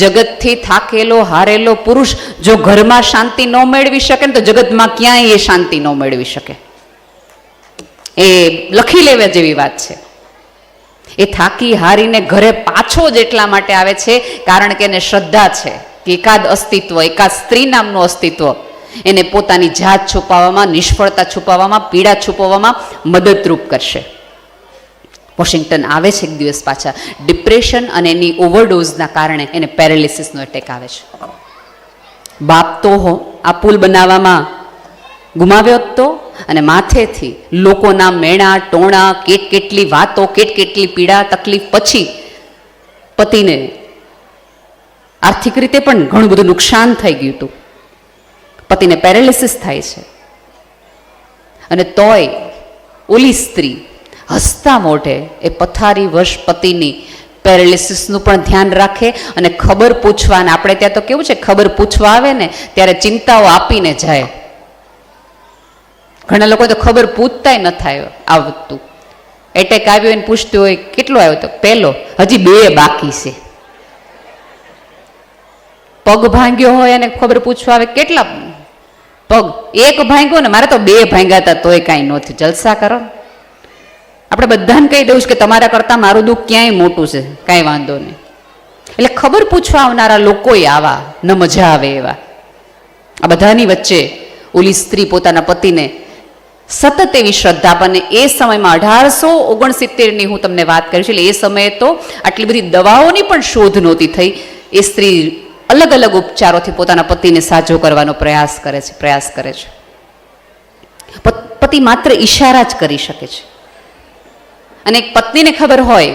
જગતથી થાકેલો હારેલો પુરુષ જો ઘરમાં શાંતિ ન મેળવી શકે ને તો જગતમાં ક્યાંય એ શાંતિ ન મેળવી શકે. એ લખી લેવા જેવી વાત છે. એ થાકી હારીને ઘરે પાછો જ એટલા માટે આવે છે કારણ કે એને શ્રદ્ધા છે કે એકાદ અસ્તિત્વ, એકાદ સ્ત્રી નામનું અસ્તિત્વ એને પોતાની જાત છુપાવવામાં, નિષ્ફળતા છુપાવવામાં, પીડા છુપાવવામાં મદદરૂપ કરશે. વોશિંગ્ટન આવે છે એક દિવસ પાછા, ડિપ્રેશન અને એની ઓવરડોઝના કારણે એને પેરાલિસિસનો એટેક આવે છે. બાપ તો આ પુલ બનાવવામાં ગુમાવ્યો તો, અને માથેથી લોકોના મેણા ટોણા, કેટલી વાતો, કેટલી પીડા તકલીફ પછી પતિને આર્થિક રીતે પણ ઘણું બધું નુકસાન થઈ ગયું હતું. પતિને પેરાલિસિસ થાય છે. અને તોય ઓલી સ્ત્રી હસતા મોઢે એ પથારી વશ પતિની પેરાલિસિસનું પણ ધ્યાન રાખે અને ખબર પૂછવા, અને આપણે ત્યાં તો કેવું છે, ખબર પૂછવા આવે ને ત્યારે ચિંતાઓ આપીને જાય. ઘણા લોકો તો ખબર પૂછતાય ન થાય આવતું. એટેક આવ્યો એને પૂછતું હોય કેટલો આવ્યો તો પહેલો, હજી 2 બાકી છે. પગ ભાંગ્યો હોય અને ખબર પૂછવા આવે કેટલા પગ, 1 ભાંગ્યો ને, મારે તો 2 ભાંગ્યા હતા તોય કાંઈ ન થયું. જલસા કરો. આપણે બધાને કહી દઉં કે તમારા કરતાં મારું દુઃખ ક્યાંય મોટું છે, કાંઈ વાંધો નહીં. એટલે ખબર પૂછવા આવનારા લોકોય આવા ન મજા આવે એવા. આ બધાની વચ્ચે ઓલી સ્ત્રી પોતાના પતિને સતત એવી શ્રદ્ધા, બને એ સમયમાં 1869ની હું તમને વાત કરી છું, એટલે એ સમયે તો આટલી બધી દવાઓની પણ શોધ નહોતી થઈ. એ સ્ત્રી અલગ અલગ ઉપચારોથી પોતાના પતિને સાજો કરવાનો પ્રયાસ કરે છે. પતિ માત્ર ઈશારા જ કરી શકે છે. અને એક પત્નીને ખબર હોય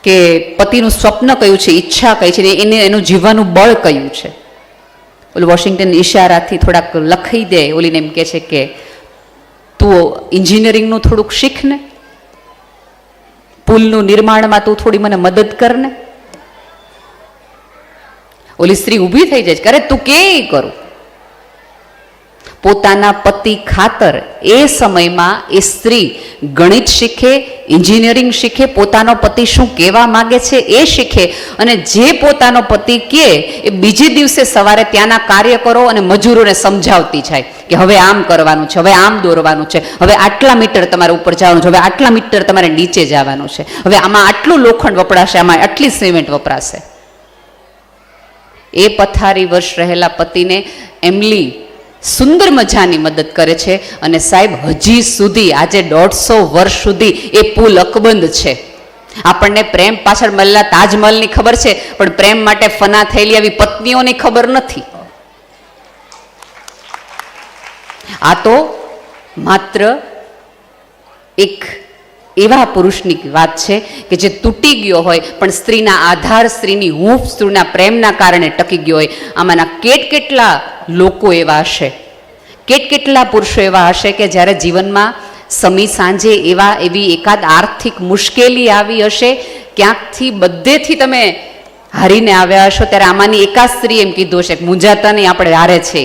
કે પતિનું સ્વપ્ન કયું છે, ઈચ્છા કઈ છે, એનું જીવવાનું બળ કયું છે, ઓલું વોશિંગ્ટન ઈશારાથી થોડાક લખી દે, ઓલીને એમ કહે છે કે તું એન્જિનિયરિંગનું થોડુંક શીખ ને, પુલનું નિર્માણમાં તું થોડી મને મદદ કર ને. ઓલી સ્ત્રી ઊભી થઈ જાય છે, અરે તું કે કરું. પોતાના પતિ ખાતર એ સમયમાં એ સ્ત્રી ગણિત શીખે, એન્જિનિયરિંગ શીખે, પોતાનો પતિ શું કહેવા માંગે છે એ શીખે, અને જે પોતાનો પતિ કહે એ બીજે દિવસે સવારે ત્યાંના કાર્યકરો અને મજૂરોને સમજાવતી જાય કે હવે આમ કરવાનું છે, હવે આમ દોરવાનું છે, હવે આટલા મીટર તમારે ઉપર જવાનું છે, હવે આટલા મીટર તમારે નીચે જવાનું છે, હવે આમાં આટલું લોખંડ વપરાશે, આમાં આટલી સિમેન્ટ વપરાશે. એ પથારી વર્ષ રહેલા પતિને એમલી સુંદર મજાની મદદ કરે છે. અને સાહેબ હજી સુધી આજે 150 વર્ષ સુધી એ પુલ અકબંધ છે. આપણને પ્રેમ પાછળ મળેલા તાજમહલની ખબર છે, પણ પ્રેમ માટે ફના થયેલી આવી પત્નીઓની ખબર નથી. આ તો માત્ર એક એવા પુરુષની વાત છે કે જે તૂટી ગયો હોય પણ સ્ત્રીના આધાર, સ્ત્રીની હૂંફ, સ્ત્રીના પ્રેમના કારણે ટકી ગયો હોય. આમાંના કેટલા લોકો એવા હશે, કેટલા પુરુષો એવા હશે કે જ્યારે જીવનમાં સમી સાંજે એવી એકાદ આર્થિક મુશ્કેલી આવી હશે, ક્યાંકથી બધેથી તમે હારીને આવ્યા હશો, ત્યારે આમાંની એકાદ સ્ત્રી એમ કીધું હશે કે મૂંઝાતા નહીં, આપણે હારે છે.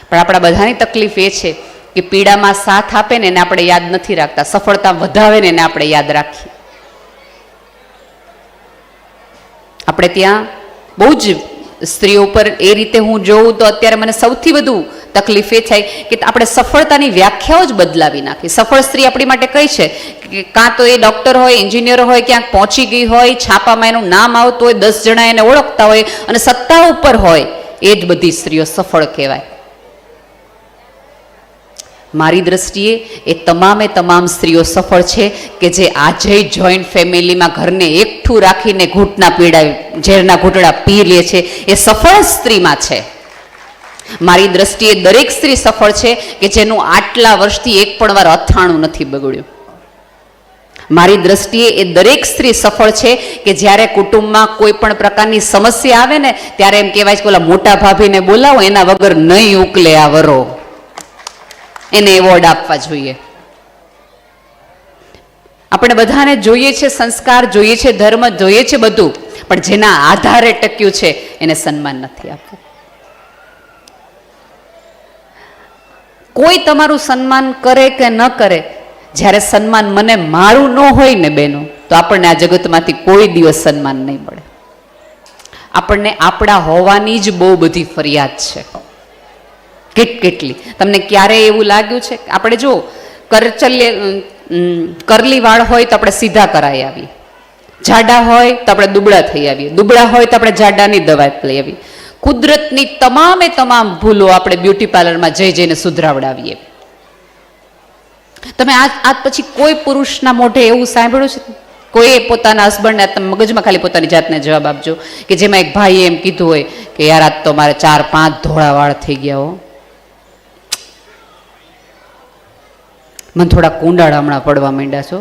પણ આપણા બધાની તકલીફ એ છે કે પીડામાં સાથ આપે ને એને આપણે યાદ નથી રાખતા, સફળતા વધાવે ને એને આપણે યાદ રાખીએ. આપણે ત્યાં બહુ જ સ્ત્રીઓ પર એ રીતે હું જોઉં તો અત્યારે મને સૌથી વધુ તકલીફ એ થાય કે આપણે સફળતાની વ્યાખ્યાઓ જ બદલાવી નાખી. સફળ સ્ત્રી આપણી માટે કઈ છે કે કાં તો એ ડૉક્ટર હોય, એન્જિનિયર હોય, ક્યાંક પહોંચી ગઈ હોય, છાપામાં એનું નામ આવતું હોય, 10 જણા એને ઓળખતા હોય અને સત્તા ઉપર હોય, એ જ બધી સ્ત્રીઓ સફળ કહેવાય. મારી દ્રષ્ટિએ એ તમામ સ્ત્રીઓ સફળ છે કે જે આજે જોઈન્ટ ફેમિલીમાં ઘરને એકઠું રાખીને ઘૂંટના પીડા, ઝેરના ઘૂંટડા પી લે છે, એ સફળ સ્ત્રીમાં છે. મારી દ્રષ્ટિએ દરેક સ્ત્રી સફળ છે કે જેનું આટલા વર્ષથી એક પણ વાર અથાણું નથી બગડ્યું. મારી દ્રષ્ટિએ એ દરેક સ્ત્રી સફળ છે કે જ્યારે કુટુંબમાં કોઈ પણ પ્રકારની સમસ્યા આવે ને ત્યારે એમ કહેવાય છે કે ઓલા મોટા ભાભીને બોલાવો, એના વગર નહીં ઉકલે આ વરો, એને એવોર્ડ આપવા જોઈએ. આપણે બધાને જોઈએ છે સંસ્કાર, જોઈએ છે ધર્મ, જોઈએ છે બધું, પણ જેના આધારે ટક્યું છે એને સન્માન નથી આપવું. કોઈ તમારું સન્માન કરે કે ન કરે, જ્યારે સન્માન મને મારું ન હોય ને બેનો, તો આપણને આ જગતમાંથી કોઈ દિવસ સન્માન નહીં મળે. આપણને આપણા હોવાની જ બહુ બધી ફરિયાદ છે. કેટલી તમને ક્યારેય એવું લાગ્યું છે? આપણે જો કરલી વાળ હોય તો આપણે સીધા કરાવી આવીએ, જાડા હોય તો આપણે દુબળા થઈ આવીએ, દુબળા હોય તો આપણે જાડાની દવા લઈ આવીએ. કુદરતની તમામ ભૂલો આપણે બ્યુટી પાર્લરમાં જઈને સુધરાવડાવીએ. તમે આજ પછી કોઈ પુરુષના મોઢે એવું સાંભળ્યું છે? કોઈ પોતાના હસબન્ડને, તમે મગજમાં ખાલી પોતાની જાતને જવાબ આપજો કે જેમાં એક ભાઈએ એમ કીધું હોય કે યાર આજ તો મારે 4-5 ધોળા વાળ થઈ ગયા હો, મને થોડા કુંડાળા હમણાં પડવા માંડ્યા છો.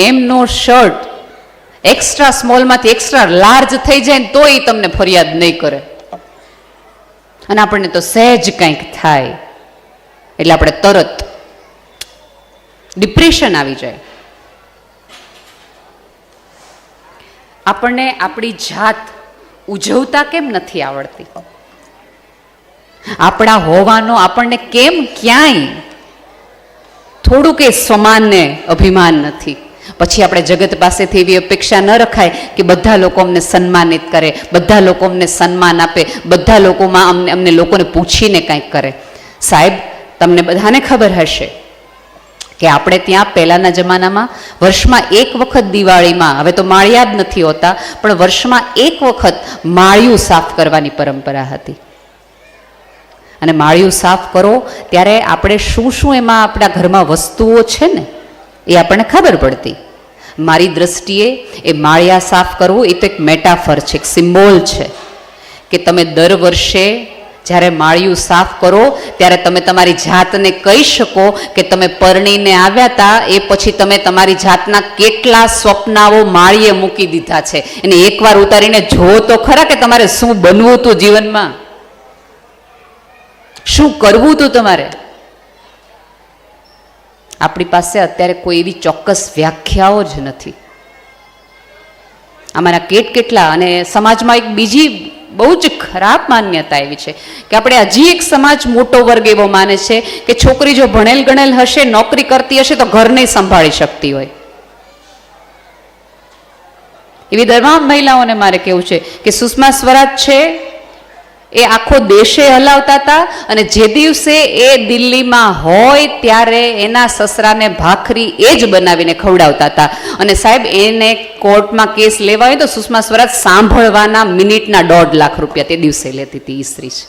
એમનો શર્ટ એક્સ્ટ્રા સ્મોલમાંથી એક્સ્ટ્રા લાર્જ થઈ જાય ને તો એ તમને ફરિયાદ નહીં કરે. અને આપણને તો સહેજ કંઈક થાય એટલે આપણે તરત ડિપ્રેશન આવી જાય. આપણને આપણી જાત ઉજવતા કેમ નથી આવડતી? આપણા હોવાનો આપણને કેમ ક્યાંય થોડું કે સ્વમાનને અભિમાન નથી? પછી આપણે જગત પાસેથી એવી અપેક્ષા ન રખાય કે બધા લોકો અમને સન્માનિત કરે, બધા લોકો અમને સન્માન આપે, બધા લોકોમાં અમને લોકોને પૂછીને કંઈક કરે. સાહેબ, તમને બધાને ખબર હશે કે આપણે ત્યાં પહેલાના જમાનામાં વર્ષમાં એક વખત દિવાળીમાં, હવે તો માળિયા જ નથી હોતા, પણ વર્ષમાં એક વખત માળિયું સાફ કરવાની પરંપરા હતી. અને માળિયું સાફ કરો ત્યારે આપણે શું એમાં આપણા ઘરમાં વસ્તુઓ છે ને એ આપણને ખબર પડતી. મારી દ્રષ્ટિએ એ માળિયા સાફ કરવું એ તો એક મેટાફર છે, એક સિમ્બોલ છે કે તમે દર વર્ષે જ્યારે માળિયું સાફ કરો ત્યારે તમે તમારી જાતને કહી શકો કે તમે પરણીને આવ્યા હતા એ પછી તમે તમારી જાતના કેટલા સ્વપ્નાઓ માળીએ મૂકી દીધા છે એને એકવાર ઉતારીને જોવો તો ખરા કે તમારે શું બનવું હતું જીવનમાં, શું કરવું હતું તમારે. આપણી પાસે અત્યારે કોઈ એવી ચોક્કસ વ્યાખ્યાઓ જ નથી. અમારા કેટલા અને સમાજમાં એક બીજી બહુ જ ખરાબ માન્યતા એવી છે કે આપણે હજી એક સમાજ મોટો વર્ગ એવો માને છે કે છોકરી જો ભણેલ ગણેલ હશે, નોકરી કરતી હશે તો ઘર નહીં સંભાળી શકતી હોય. એવી તમામ મહિલાઓને મારે કહેવું છે કે સુષ્મા સ્વરાજ છે એ આખો દેશે હલાવતા હતા અને જે દિવસે એ દિલ્હીમાં હોય ત્યારે એના સસરાને ભાખરી એ જ બનાવીને ખવડાવતા હતા. અને સાહેબ એને કોર્ટમાં કેસ લેવા હોય તો સુષ્મા સ્વરાજ સાંભળવાના મિનિટના 1.5 લાખ રૂપિયા તે દિવસે લેતી હતી. એ સ્ત્રી છે.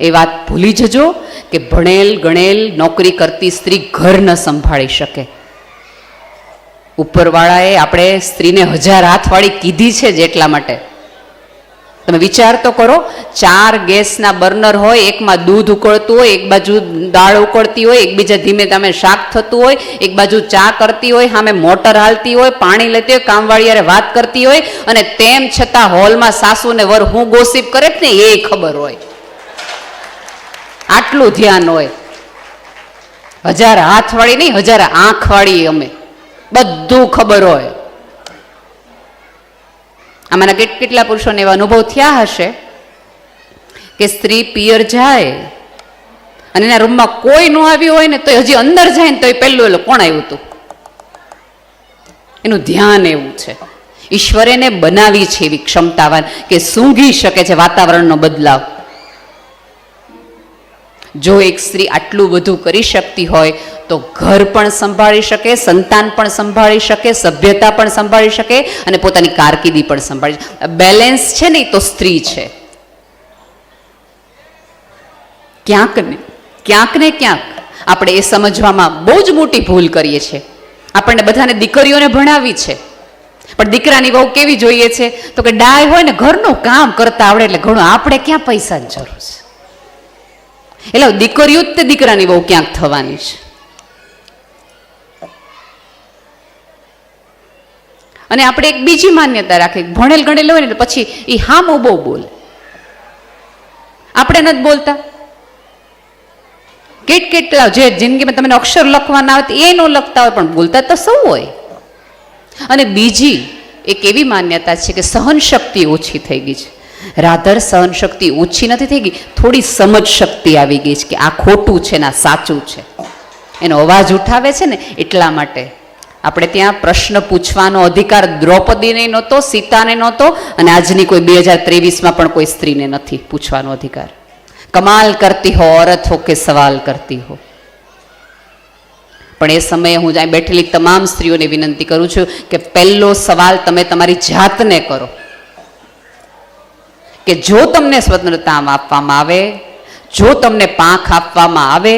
એ વાત ભૂલી જજો કે ભણેલ ગણેલ નોકરી કરતી સ્ત્રી ઘર ન સંભાળી શકે. ઉપરવાળાએ આપણે સ્ત્રીને 1000 હાથવાળી કીધી છે જ એટલા માટે. તમે વિચાર તો કરો, 4 ગેસના બર્નર હોય, એકમાં દૂધ ઉકળતું હોય, એક બાજુ દાળ ઉકળતી હોય, એકબીજા ધીમે ધીમે શાક થતું હોય, એક બાજુ ચા કરતી હોય, સામે મોટર હાલતી હોય, પાણી લેતી હોય, કામવાળીયારે વાત કરતી હોય અને તેમ છતાં હોલમાં સાસુ ને વર હું ગોસિપ કરે ને એ ખબર હોય. આટલું ધ્યાન હોય. 1000 હાથવાળી નહીં, 1000 આંખવાળી અમે, બધું ખબર હોય. આમાંના કેટલા પુરુષોને એવા અનુભવ થયા હશે કે સ્ત્રી પિયર જાય અને એના રૂમમાં કોઈ ન આવ્યું હોય ને તો હજી અંદર જાય ને તો પહેલું કોણ આવ્યું હતું એનું ધ્યાન એવું છે. ઈશ્વરે એને બનાવી છે એવી ક્ષમતાવાન કે સૂંઘી શકે છે વાતાવરણનો બદલાવ. જો એક સ્ત્રી આટલું બધું કરી શકતી હોય તો ઘર પણ સંભાળી શકે, સંતાન પણ સંભાળી શકે, સભ્યતા પણ સંભાળી શકે અને પોતાની કારકિર્દી પણ સંભાળી શકે. બેલેન્સ છે ને તો સ્ત્રી છે. ક્યાંક ને ક્યાંક આપણે એ સમજવામાં બહુ જ મોટી ભૂલ કરીએ છીએ. આપણને બધાને દીકરીઓને ભણાવી છે પણ દીકરાની બહુ કેવી જોઈએ છે તો કે ડાય હોય ને ઘરનું કામ કરતા આવડે એટલે ઘણું. આપણે ક્યાં પૈસાની જરૂર છે એટલે દીકરીઓ જ તે દીકરાની બહુ ક્યાંક થવાની છે. અને આપણે એક બીજી માન્યતા રાખીએ ભણેલ ગણેલ હોય ને પછી એ હામો બહુ બોલે. આપણે નથી બોલતા. કેટલા જે જિંદગીમાં તમને અક્ષર લખવાના આવે એ ન લખતા હોય પણ બોલતા તો સૌ હોય. અને બીજી એક એવી માન્યતા છે કે સહન શક્તિ ઓછી થઈ ગઈ છે. રાધર સહન શક્તિ ઓછી નથી થઈ ગઈ, થોડી સમજ શક્તિ આવી ગઈ છે કે આ ખોટું છે ને આ સાચું છે. એનો અવાજ ઉઠાવે છે ને એટલા માટે. આપણે ત્યાં પ્રશ્ન પૂછવાનો અધિકાર દ્રૌપદીને નહોતો, સીતાને નહોતો અને આજની કોઈ 2023માં પણ કોઈ સ્ત્રીને નથી પૂછવાનો અધિકાર. કમાલ કરતી હો औरत हो કે સવાલ કરતી હો. પણ એ સમયે હું જ્યાં બેઠેલી તમામ સ્ત્રીઓને વિનંતી કરું છું કે પહેલો સવાલ તમે તમારી જાતને કરો કે જો તમને સ્વતંત્રતા આપવામાં આવે, જો તમને પાંખ આપવામાં આવે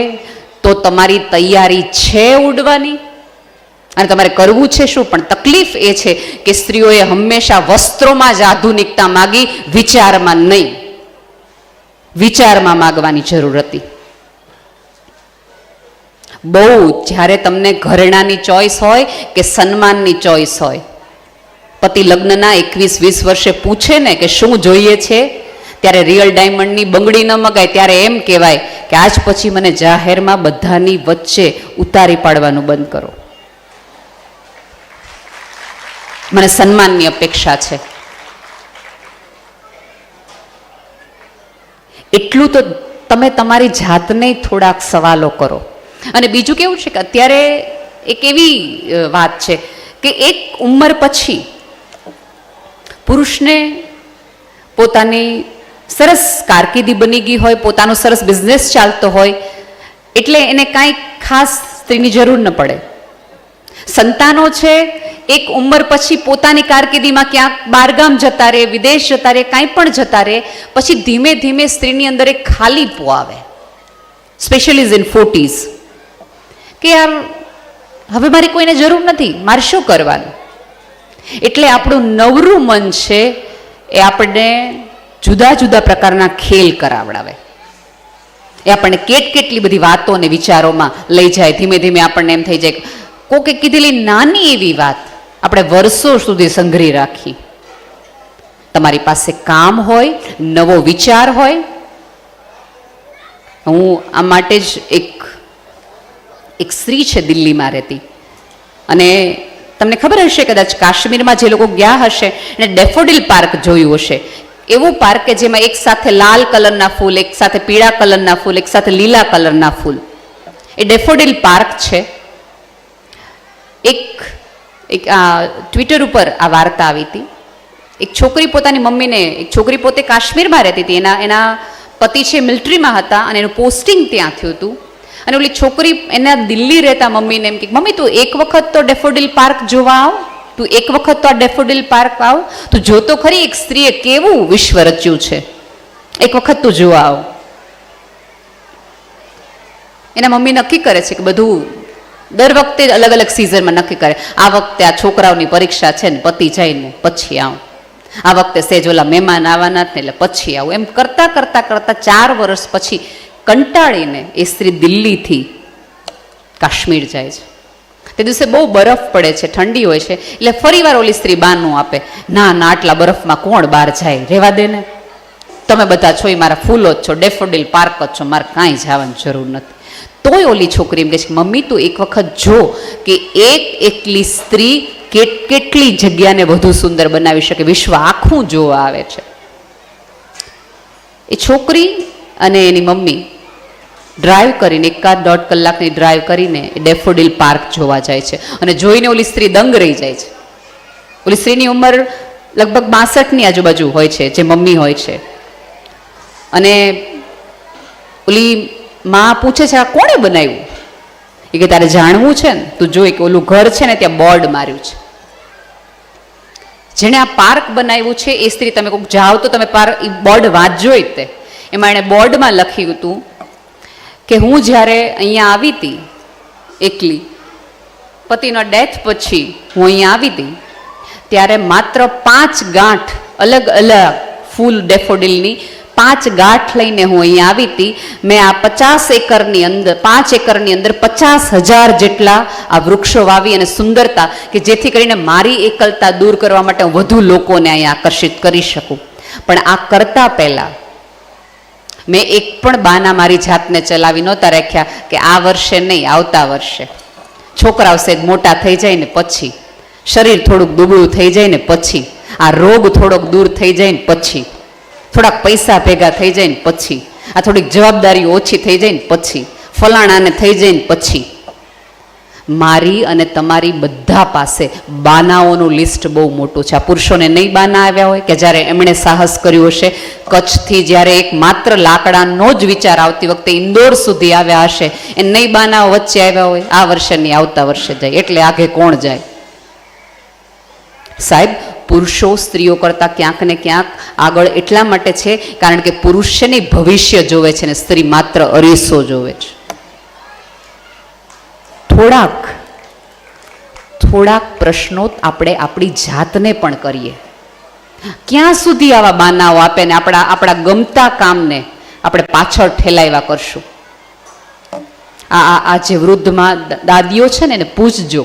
તો તમારી તૈયારી છે ઉડવાની અને તમારે કરવું છે શું. પણ તકલીફ એ છે કે સ્ત્રીઓએ હંમેશા વસ્ત્રોમાં જ આધુનિકતા માગી, વિચારમાં નહીં. વિચારમાં માગવાની જરૂર હતી. બહુ જ્યારે તમને ઘરેણાની ચોઈસ હોય કે સન્માનની ચોઈસ હોય, પતિ લગ્નના 21-20 વર્ષે પૂછે ને કે શું જોઈએ છે ત્યારે રિયલ ડાયમંડની બંગડી ન મગાય. ત્યારે એમ કહેવાય કે આજ પછી મને જાહેરમાં બધાની વચ્ચે ઉતારી પાડવાનું બંધ કરો, મને સન્માનની અપેક્ષા છે. એટલું તો તમે તમારી જાતને થોડાક સવાલો કરો. અને બીજું કેવું છે કે અત્યારે એક એવી વાત છે કે એક ઉંમર પછી પુરુષને પોતાની સરસ કારકિર્દી બની ગઈ હોય, પોતાનો સરસ બિઝનેસ ચાલતો હોય એટલે એને કાંઈ ખાસ સ્ત્રીની જરૂર ન પડે. સંતાનો છે એક ઉંમર પછી પોતાની કારકિર્દીમાં ક્યાંક બહારગામ જતા રહે, વિદેશ જતા રહે, કાંઈ પણ જતા રહે પછી ધીમે ધીમે સ્ત્રીની અંદર એક ખાલીપો આવે, સ્પેશિયલી ઇન 40s કે યાર હવે મારી કોઈને જરૂર નથી, મારે શું કરવાનું. એટલે આપણું નવરું મન છે એ આપણને જુદા જુદા પ્રકારના ખેલ કરાવડાવે. એ આપણને કેટલી બધી વાતો અને વિચારોમાં લઈ જાય. ધીમે ધીમે આપણને એમ થઈ જાય કોકે કીધેલી નાની એવી વાત આપણે વર્ષો સુધી સંઘરી રાખી. તમારી પાસે કામ હોય, નવો વિચાર હોય. હું આ માટે જ એક સ્ત્રી છે દિલ્હીમાં રહેતી, અને તમને ખબર હશે કદાચ કાશ્મીરમાં જે લોકો ગયા હશે એને ડેફોડિલ પાર્ક જોયું હશે. એવું પાર્ક કે જેમાં એક સાથે લાલ કલરના ફૂલ, એક સાથે પીળા કલરના ફૂલ, એક સાથે લીલા કલરના ફૂલ. એ ડેફોડિલ પાર્ક છે. એક ટ્વિટર ઉપર આ વાર્તા આવી હતી. એક છોકરી પોતાની મમ્મીને, એક છોકરી પોતે કાશ્મીરમાં રહેતી હતી, એના પતિ છે મિલિટરીમાં હતા અને એનું પોસ્ટિંગ ત્યાં થયું હતું. અને ઓલી છોકરી એના દિલ્હી રહેતા મમ્મીને એમ કે મમ્મી તું એક વખત તો ડેફોડિલ પાર્ક જોવા આવ, તું એક વખત તો આ ડેફોડિલ પાર્ક આવ, તું જોતો ખરી એક સ્ત્રીએ કેવું વિશ્વ રચ્યું છે, એક વખત તું જોવા આવ. એના મમ્મી નક્કી કરે છે કે બધું દર વખતે અલગ અલગ સિઝનમાં નક્કી કરે. આ વખતે આ છોકરાઓની પરીક્ષા છે ને પતિ જઈને પછી આવું, આ વખતે સેજ ઓલા મહેમાન આવવાના ને એટલે પછી આવું. એમ કરતા કરતા કરતા 4 વર્ષ પછી કંટાળીને એ સ્ત્રી દિલ્હીથી કાશ્મીર જાય છે. તે દિવસે બહુ બરફ પડે છે, ઠંડી હોય છે, એટલે ફરી વાર ઓલી સ્ત્રી બાનું આપે, ના ના આટલા બરફમાં કોણ બહાર જાય, રહેવા દે ને, તમે બધા છો એ મારા ફૂલો જ છો, ડેફોડિલ પાર્ક જ છો, મારે કાંઈ જવાની જરૂર નથી. તોય ઓલી છોકરી એમ કહે છે મમ્મી તું એક વખત જો કે એકલી સ્ત્રી કેટલી જગ્યાને વધુ સુંદર બનાવી શકે, વિશ્વ આખું જોવા આવે છે. એ છોકરી અને એની મમ્મી ડ્રાઈવ કરીને 1.5 કલાકની ડ્રાઈવ કરીને ડેફોડિલ પાર્ક જોવા જાય છે. અને જોઈને ઓલી સ્ત્રી દંગ રહી જાય છે. ઓલી સ્ત્રીની ઉંમર લગભગ 62ની આજુબાજુ હોય છે, જે મમ્મી હોય છે. અને ઓલી માં પૂછે છે આ કોણે બનાવ્યું? એ કે તારે જાણવું છે ને, તું જોઈ કે ઓલું ઘર છે ને ત્યાં બોર્ડ માર્યું છે. જેણે આ પાર્ક બનાવ્યું છે એ સ્ત્રી, તમે કોઈક જાઓ તો તમે બોર્ડ વાંચજો જ તે. એમાં એણે બોર્ડમાં લખ્યું હતું કે હું જ્યારે અહીંયા આવી હતી એકલી, પતિનો ડેથ પછી હું અહીંયા આવી હતી ત્યારે માત્ર 5 ગાંઠ અલગ અલગ ફૂલ ડેફોડિલની 5 ગાંઠ લઈને હું અહીંયા આવી હતી. મેં આ 50 એકરની અંદર 5 એકરની અંદર 50,000 જેટલા આ વૃક્ષો વાવી અને સુંદરતા કે જેથી કરીને મારી એકલતા દૂર કરવા માટે હું વધુ લોકોને અહીંયા આકર્ષિત કરી શકું. પણ આ કરતા પહેલા મેં એક પણ બાના મારી જાતને ચલાવી નહોતા રાખ્યા કે આ વર્ષે નહીં, આવતા વર્ષે છોકરાઓ સેજ મોટા થઈ જાય ને પછી, શરીર થોડુંક દુબળું થઈ જાય ને પછી, આ રોગ થોડોક દૂર થઈ જાય ને પછી, થોડાક પૈસા ભેગા થઈ જાય ને પછી, આ થોડીક જવાબદારીઓ ઓછી થઈ જાય ને પછી, ફલાણાને થઈ જાય ને પછી. મારી અને તમારી બધા પાસે બાનાઓનું લિસ્ટ બહુ મોટું છે. આ પુરુષોને નહીં બાના આવ્યા હોય કે જ્યારે એમણે સાહસ કર્યું હશે, કચ્છથી જ્યારે એક માત્ર લાકડાનો જ વિચાર આવતી વખતે ઇન્દોર સુધી આવ્યા હશે, એ નહીં બાનાઓ વચ્ચે આવ્યા હોય, આ વર્ષે નહીં આવતા વર્ષે જાય, એટલે આગે કોણ જાય? સાહેબ, પુરુષો સ્ત્રીઓ કરતાં ક્યાંક ને ક્યાંક આગળ એટલા માટે છે કારણ કે પુરુષ છે ને ભવિષ્ય જોવે છે ને સ્ત્રી માત્ર અરીસો જોવે છે. થોડાક પ્રશ્નો આપણે આપણી જાતને પણ કરીએ. ક્યાં સુધી આવા બાનાઓ આપે ને આપણા ગમતા કામને આપણે પાછળ ઠેલાવ્યા કરશું? આ જે વૃદ્ધમાં દાદીઓ છે ને એને પૂછજો.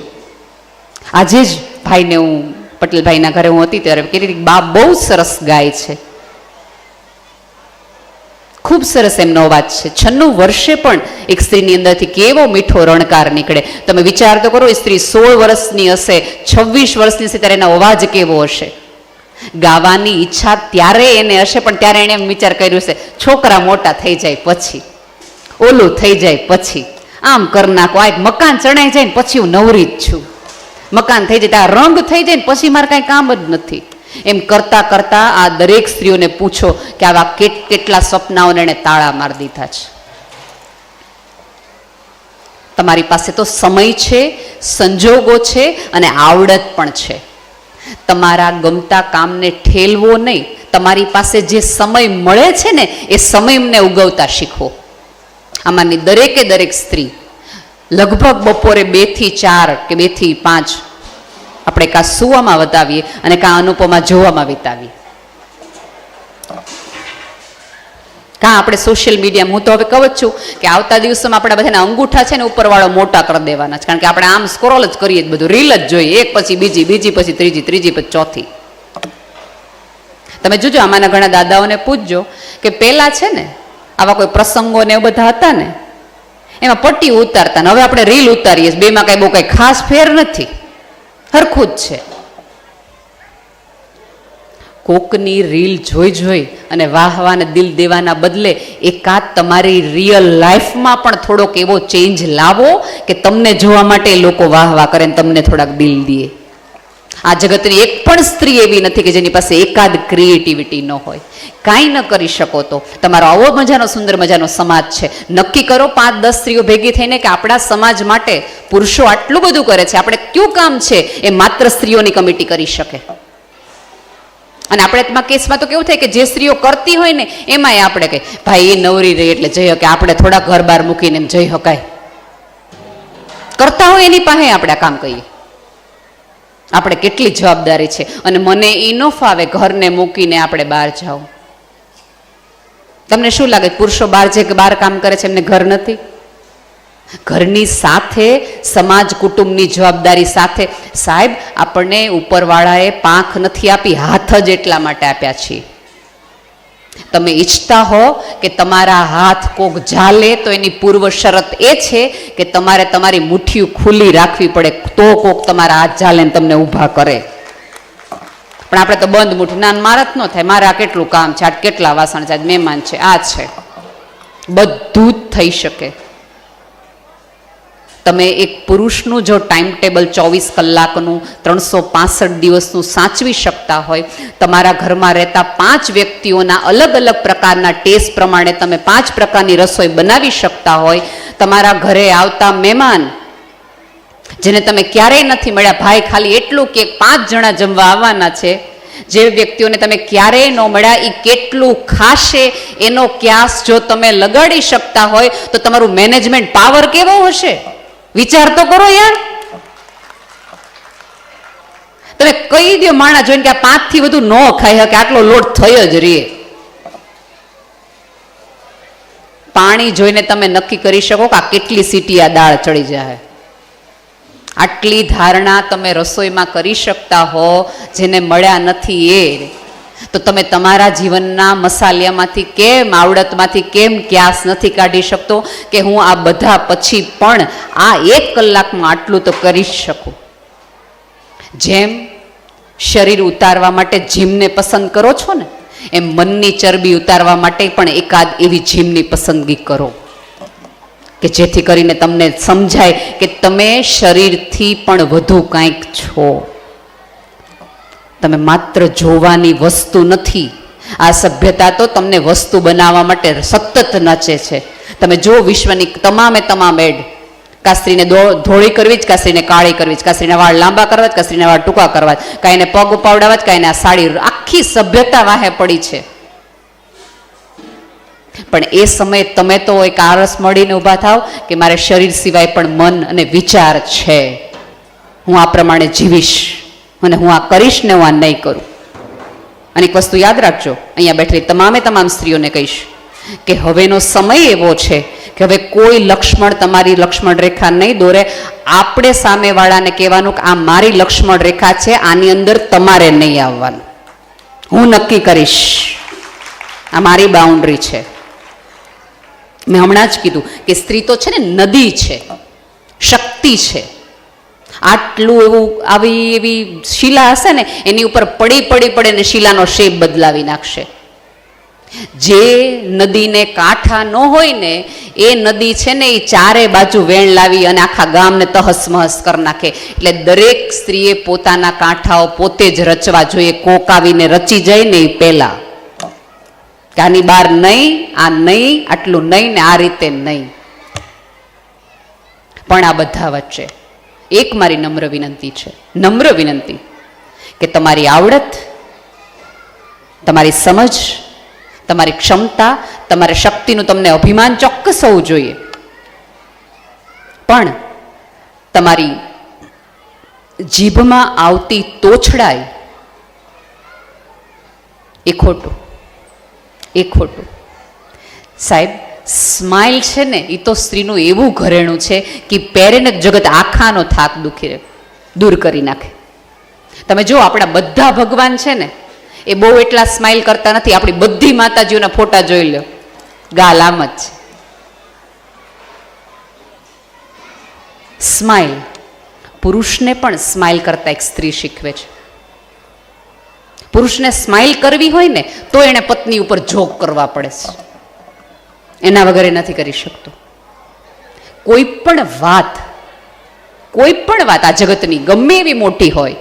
આજે જ ભાઈને હું પટેલભાઈના ઘરે હું હતી ત્યારે કીધી હતી બા બહુ સરસ ગાય છે, ખૂબ સરસ એમનો અવાજ છે. 96 વર્ષે પણ એક સ્ત્રીની અંદરથી કેવો મીઠો રણકાર નીકળે. તમે વિચાર તો કરો, એ સ્ત્રી 16 વર્ષની હશે, 26 વર્ષની હશે ત્યારે એનો અવાજ કેવો હશે? ગાવાની ઈચ્છા ત્યારે એને હશે, પણ ત્યારે એને એમ વિચાર કર્યું છે છોકરા મોટા થઈ જાય પછી, ઓલું થઈ જાય પછી, આમ કર નાખો, આ મકાન ચણાઈ જાય ને પછી હું નવરી જ છું, મકાન થઈ જાય ત્યાં રંગ થઈ જાય ને પછી મારે કાંઈ કામ જ નથી. એમ કરતા કરતા આ દરેક સ્ત્રીઓને પૂછો કે આવા કેટલા સપનાઓને એને તાળા મારી દીધા છે. તમારી પાસે તો સમય છે, સંજોગો છે અને આવડત પણ છે. તમારા ગમતા કામને ઠેલવો નહીં, તમારી પાસે જે સમય મળે છે ને એ સમયને ઉગવતા શીખો. આમાંની દરેક સ્ત્રી લગભગ બપોરે 2 થી 4 કે 2 થી 5 આપણે કાં સુવામાં વધાવીએ અને કાં અનુપમા જોવામાં વિતાવીએ. કાં આપણે સોશિયલ મીડિયા, હું તો હવે કહું જ છું કે આવતા દિવસોમાં આપણા બધાના અંગૂઠા છે ને ઉપરવાળો મોટા કરી દેવાના છે, કારણ કે આપણે આમ સ્ક્રોલ જ કરીએ જ બધું, રીલ જ જોઈએ, એક પછી બીજી, બીજી પછી ત્રીજી, ત્રીજી પછી ચોથી. તમે જોજો, આમાંના ઘણા દાદાઓને પૂછજો કે પહેલા છે ને આવા કોઈ પ્રસંગો ને એવું બધા હતા ને એમાં પટ્ટી ઉતારતા ને હવે આપણે રીલ ઉતારીએ, બેમાં કઈ બહુ કઈ ખાસ ફેર નથી, હરખું જ છે. કોકની રીલ જોઈ અને વાહવાને દિલ દેવાના બદલે એકાદ તમારી રિયલ લાઈફમાં પણ થોડોક એવો ચેન્જ લાવો કે તમને જોવા માટે લોકો વાહવા કરે ને તમને થોડાક દિલ દે. આ જગતની એક પણ સ્ત્રી એવી નથી કે જેની પાસે એકાદ ક્રિએટિવિટી ન હોય. કાંઈ ન કરી શકો તો તમારો આવો મજાનો સુંદર મજાનો સમાજ છે, નક્કી કરો 5-10 સ્ત્રીઓ ભેગી થઈને કે આપણા સમાજ માટે પુરુષો આટલું બધું કરે છે, આપણે કયું કામ છે એ માત્ર સ્ત્રીઓની કમિટી કરી શકે. અને આપણે કેસમાં તો કેવું થાય કે જે સ્ત્રીઓ કરતી હોય ને એમાંય આપણે કહીએ ભાઈ એ નવરી રહી એટલે જઈ શકે, આપણે થોડા ઘર બહાર મૂકીને એમ જઈ શકાય, કરતા હોય એની પાસે આપણે આ કામ કહીએ. આપણે કેટલી જવાબદારી છે, અને મને એ ન ફાવે ઘરને મૂકીને આપણે બહાર જાઓ. તમને શું લાગે પુરુષો બહાર જે બહાર કામ કરે છે એમને ઘર નથી? ઘરની સાથે સમાજ કુટુંબની જવાબદારી સાથે. સાહેબ, આપણને ઉપરવાળાએ પાંખ નથી આપી, હાથ જ એટલા માટે આપ્યા છે. તમે ઈચ્છતા હો કે તમારા હાથ કોક ઝાલે તો એની પૂર્વ શરત એ છે કે તમારે તમારી મુઠ્ઠીઓ ખુલ્લી રાખવી પડે, તો કોક તમારા હાથ ઝાલે ને તમને ઊભા કરે. પણ આપણે તો બંધ મુઠ્ઠી, ના મારા જ ન થાય, મારે આ કેટલું કામ છે, આ કેટલા વાસણ છે, મહેમાન છે, આ છે, બધું જ થઈ શકે. તમે એક પુરુષનું જો ટાઈમ ટેબલ 24 કલાકનું 365 દિવસનું સાચવી શકતા હોય, તમારા ઘરમાં રહેતા 5 વ્યક્તિઓના અલગ અલગ પ્રકારના ટેસ્ટ પ્રમાણે તમે 5 પ્રકારની રસોઈ બનાવી શકતા હોય, તમારા ઘરે આવતા મહેમાન જેને તમે ક્યારેય નથી મળ્યા, ભાઈ ખાલી એટલું કે 5 જણા જમવા આવવાના છે, જે વ્યક્તિઓને તમે ક્યારેય ન મળ્યા એ કેટલું ખાશે એનો ક્યાસ જો તમે લગાડી શકતા હોય તો તમારું મેનેજમેન્ટ પાવર કેવો હશે? વિચાર તો કરો યાર. તમે કહી દો માણા જોઈને કે આ 5 થી વધુ ન ખાઈ શકે, આટલો લોટ થઈ જ રહે. પાણી જોઈને તમે નક્કી કરી શકો કે આ કેટલી સીટી આ દાળ ચડી જાય. આટલી ધારણા તમે રસોઈમાં કરી શકતા હો જેને મળ્યા નથી એ, તો તમે તમારા જીવનના મસાલિયામાંથી કેમ, આવડતમાંથી કેમ ક્યાસ નથી કાઢી શકતો કે હું આ બધા પછી પણ આ 1 કલાકમાં આટલું તો કરી શકું? જેમ શરીર ઉતારવા માટે જીમને પસંદ કરો છો ને, એમ મનની ચરબી ઉતારવા માટે પણ એકાદ એવી જીમની પસંદગી કરો કે જેથી કરીને તમને સમજાય કે તમે શરીરથી પણ વધુ કંઈક છો. તમે માત્ર જોવાની વસ્તુ નથી. આ સભ્યતા તો તમને વસ્તુ બનાવવા માટે સતત નચે છે. તમે જો વિશ્વની તમામે તમામ એડ, કાસ્ત્રીને ધોળી કરવી જ, કાસ્ત્રીને કાળી કરવી જ, કાસ્ત્રીના વાળ લાંબા કરવા જ, કાસ્ત્રીના વાળ ટૂંકા કરવા જ, કાંઈને પગ ઉપાવડાવવા જ, કાંઈને આ સાડી, આખી સભ્યતા વાહે પડી છે. પણ એ સમયે તમે તો એક આરસ મળીને ઊભા થાવ કે મારે શરીર સિવાય પણ મન અને વિચાર છે, હું આ પ્રમાણે જીવીશ અને હું આ કરીશ ને હું આ નહીં કરું. અને એક વસ્તુ યાદ રાખજો, અહીંયા બેઠેલી તમામે તમામ સ્ત્રીઓને કહીશ કે હવેનો સમય એવો છે કે હવે કોઈ લક્ષ્મણ તમારી લક્ષ્મણ રેખા નહીં દોરે. આપણે સામેવાળાને કહેવાનું કે આ મારી લક્ષ્મણ રેખા છે, આની અંદર તમારે નહીં આવવાનું, હું નક્કી કરીશ, આ મારી બાઉન્ડ્રી છે. મેં હમણાં જ કીધું કે સ્ત્રી તો છે ને નદી છે, શક્તિ છે. આટલું એવું આવી એવી શિલા હશે ને એની ઉપર પડી ને શિલાનો શેપ બદલાવી નાખશે. જે નદીને કાંઠા ન હોય ને એ નદી છે ને એ ચારે બાજુ વેણ લાવી અને આખા ગામને તહસ મહસ કરી નાખે. એટલે દરેક સ્ત્રીએ પોતાના કાંઠાઓ પોતે જ રચવા જોઈએ. કોક આવીને રચી જાય ને એ પહેલા કે આની બહાર નહીં, આ નહીં, આટલું નહીં ને આ રીતે નહીં. પણ આ બધા વચ્ચે એક મારી નમ્ર વિનંતી છે, નમ્ર વિનંતી કે તમારી આવડત, તમારી સમજ, તમારી ક્ષમતા, તમારી શક્તિનું તમને અભિમાન ચોક્કસ હોવું જોઈએ, પણ તમારી જીભમાં આવતી તોછડાઈ એ ખોટું, એ ખોટું. સાહેબ, સ્માઇલ છે ને એ તો સ્ત્રીનું એવું ઘરેણું છે કે પહેરેને જગત આખાનો થાક દૂર કરી નાખે. તમે જો આપણા બધા ભગવાન છે ને એ બહુ એટલા સ્માઇલ કરતા નથી. આપણી બધી માતાજીઓના ફોટા જોઈ લો, ગાલ આમ જ છે. સ્માઇલ પુરુષને પણ સ્માઇલ કરતા એક સ્ત્રી શીખવે છે. પુરુષને સ્માઇલ કરવી હોય ને તો એને પત્ની ઉપર જોક કરવા પડે છે, એના વગર એ નથી કરી શકતો. કોઈ પણ વાત આ જગતની ગમે એવી મોટી હોય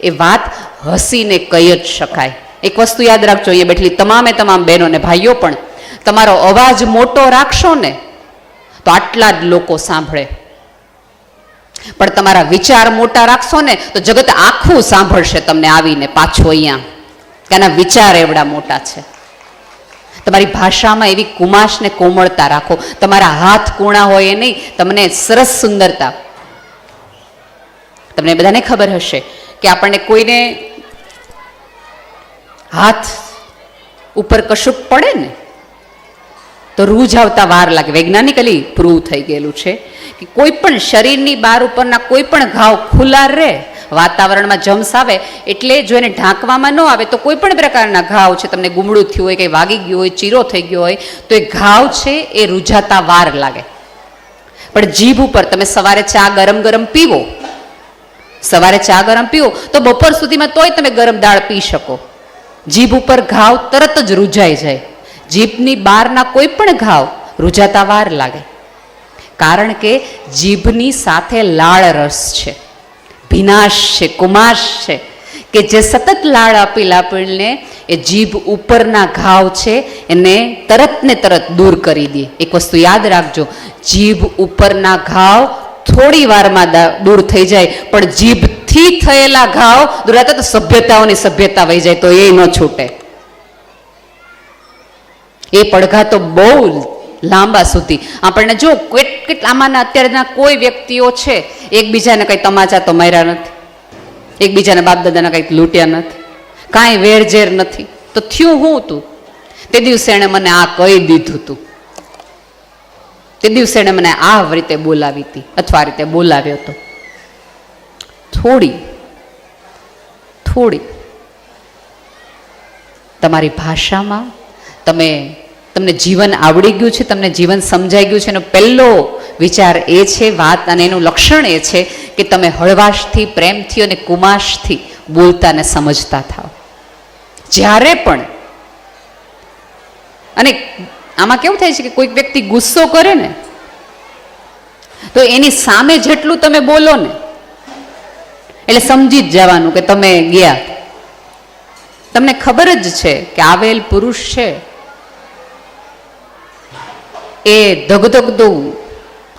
એ વાત હસીને કહી જ શકાય. એક વસ્તુ યાદ રાખજો, અહીંયા બેઠેલી તમામ બહેનો ને ભાઈઓ પણ, તમારો અવાજ મોટો રાખશો ને તો આટલા જ લોકો સાંભળે, પણ તમારા વિચાર મોટા રાખશો ને તો જગત આખું સાંભળશે તમને આવીને પાછો અહીંયા, કે આના વિચાર એવડા મોટા છે. તમારી ભાષામાં એવી કુમાશ ને કોમળતા રાખો. તમારા હાથ કૂણા હોય એ નહીં, તમને સરસ સુંદરતા. તમને બધાને ખબર હશે કે આપણને કોઈને હાથ ઉપર કશુંક પડે ને તો રૂજ આવતા વાર લાગે. વૈજ્ઞાનિકલી પ્રૂવ થઈ ગયેલું છે કે કોઈ પણ શરીરની બહાર ઉપરના કોઈ પણ ઘાવ ખુલ્લા રહે, વાતાવરણમાં જમ્સ આવે એટલે જો એને ઢાંકવામાં ન આવે તો કોઈ પણ પ્રકારના ઘાવ છે, તમને ગુમડું થયું હોય, કંઈ વાગી ગયું હોય, ચીરો થઈ ગયો હોય તો એ ઘાવ છે એ રૂજાતા વાર લાગે. પણ જીભ ઉપર તમે સવારે ચા ગરમ પીવો, તો બપોર સુધીમાં તોય તમે ગરમ દાળ પી શકો. જીભ ઉપર ઘાવ તરત જ રૂજાઈ જાય. જીભની બહારના કોઈ પણ ઘાવ રૂજાતા વાર લાગે, કારણ કે જીભની સાથે લાળ રસ છે, ભીનાશ છે, કુમાશ છે, કે જે સતત લાળ આપીને એ જીભ ઉપરના ઘાવ છે એને તરત ને તરત દૂર કરી દે. એક વસ્તુ યાદ રાખજો, જીભ ઉપરના ઘાવ થોડી વારમાં દૂર થઈ જાય, પણ જીભથી થયેલા ઘાવ દૂર થતા તો સભ્યતાઓની સભ્યતા વહી જાય તો એ ન છૂટે. એ પડઘા તો બહુ લાંબા સુધી આપણને જો આમાંના અત્યારના કોઈ વ્યક્તિઓ છે એકબીજાને કંઈ તમાચા તો માર્યા નથી, એકબીજાના બાપ દાદાના કંઈક લૂંટ્યા નથી, કાંઈ વેરઝેર નથી, તો થયું હું તું તે દિવસે એણે મને આ કહી દીધું તું, તે દિવસે એણે મને આ રીતે બોલાવી હતી અથવા આ રીતે બોલાવ્યો હતો. થોડી તમારી ભાષામાં તમને જીવન આવડી ગયું છે, તમને જીવન સમજાઈ ગયું છે, એનો પહેલો વિચાર એ છે વાત, અને એનું લક્ષણ એ છે કે તમે હળવાશથી, પ્રેમથી અને કુમાશથી બોલતા ને સમજતા થાવ. જ્યારે પણ, અને આમાં કેવું થાય છે કે કોઈક વ્યક્તિ ગુસ્સો કરે ને તો એની સામે જેટલું તમે બોલો ને એટલે સમજી જ જવાનું કે તમે ગયા. તમને ખબર જ છે કે આવેલ પુરુષ છે એ ધગધગતું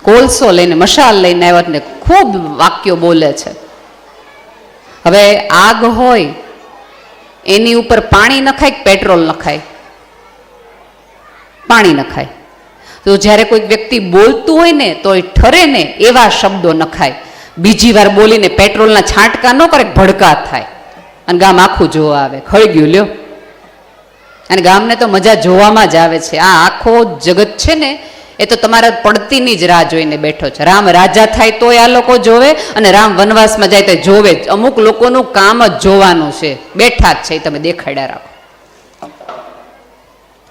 કોલસો લઈને, મશાલ લઈને આવ્યા ને ખૂબ વાક્યો બોલે છે. હવે આગ હોય એની ઉપર પાણી નખાય કે પેટ્રોલ નખાય? પાણી નખાય. તો જ્યારે કોઈક વ્યક્તિ બોલતું હોય ને તો એ ઠરે ને એવા શબ્દો નખાય. બીજી વાર બોલીને પેટ્રોલના છાંટકા ન કરે, ભડકા થાય અને ગામ આખું જોવા આવે, ખળી ગયું લ્યો. અને ગામને તો મજા જોવામાં જ આવે છે. આ આખો જગત છે ને એ તો તમારા પડતીની જ રાહ જોઈને બેઠો છે. રામ રાજા થાય તોય આ લોકો જોવે, અને રામ વનવાસમાં જાય તો જોવે જ. અમુક લોકોનું કામ જ જોવાનું છે, બેઠા જ છે, એ તમે દેખાડ્યા રાખો,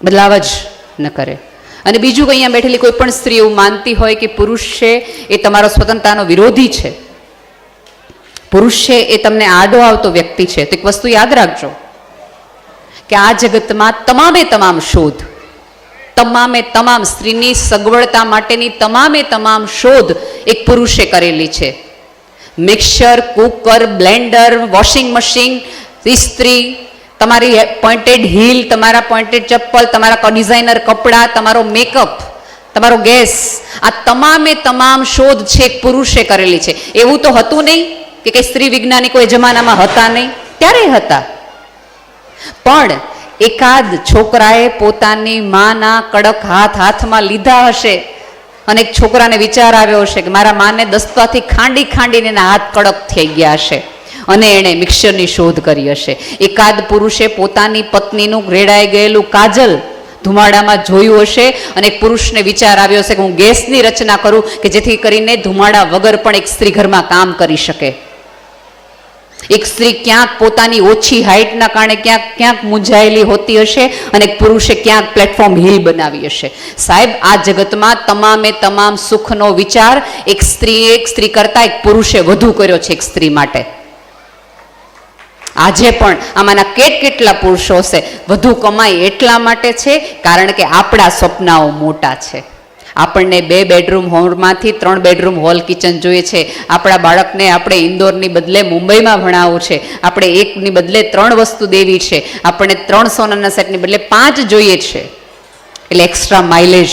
બદલાવ જ ન કરે. અને બીજું કે અહીંયા બેઠેલી કોઈ પણ સ્ત્રી એવું માનતી હોય કે પુરુષ છે એ તમારો સ્વતંત્રતાનો વિરોધી છે, પુરુષ છે એ તમને આડો આવતો વ્યક્તિ છે, તો એક વસ્તુ યાદ રાખજો કે આ જગતમાં તમામ શોધ, તમામ સ્ત્રીની સગવડતા માટેની તમામ શોધ એક પુરુષે કરેલી છે. Mixer, cooker, Blender, washing machine, ઇસ્ત્રી, તમારી પોઇન્ટેડ હીલ, તમારા પોઇન્ટેડ ચપ્પલ, તમારા ડિઝાઇનર કપડાં, તમારો મેકઅપ, તમારો ગેસ, આ તમામ શોધ છે એક પુરુષે કરેલી છે. એવું તો હતું નહીં કે કઈ સ્ત્રી વૈજ્ઞાનિકો એ જમાનામાં હતા નહીં, ત્યારે હતા. પણ એકાદ છોકરાએ પોતાની માના કડક હાથમાં લીધા હશે અને એક છોકરાને વિચાર આવ્યો હશે કે મારા માને દસ્તાથી ખાંડીને એના હાથ કડક થઈ ગયા હશે અને એણે મિક્સરની શોધ કરી હશે. એકાદ પુરુષે પોતાની પત્નીનું રેડાઈ ગયેલું કાજલ ધુમાડામાં જોયું હશે અને એક પુરુષને વિચાર આવ્યો હશે કે હું ગેસની રચના કરું કે જેથી કરીને ધુમાડા વગર પણ એક સ્ત્રી ઘરમાં કામ કરી શકે. એક સ્ત્રી ક્યાંક પોતાની ઓછી હાઇટના કારણે ક્યાંક મૂંઝાયેલી હોતી હશે અને એક પુરુષે ક્યાંક પ્લેટફોર્મ હિલ બનાવી હશે. સાહેબ, આ જગતમાં તમામે તમામ સુખનો વિચાર એક સ્ત્રી કરતા એક પુરુષે વધુ કર્યો છે એક સ્ત્રી માટે. આજે પણ આમાંના કેટલા પુરુષો છે વધુ કમાઈ એટલા માટે છે કારણ કે આપણા સપનાઓ મોટા છે. આપણને 2 બેડરૂમ હોલમાંથી 3 બેડરૂમ હોલ કિચન જોઈએ છે. આપણા બાળકને આપણે ઇન્દોરની બદલે મુંબઈમાં ભણાવવું છે. આપણે 1ની બદલે 3 વસ્તુ દેવી છે. આપણને 3 સોનાના સેટની બદલે 5 જોઈએ છે. એટલે એક્સ્ટ્રા માઇલેજ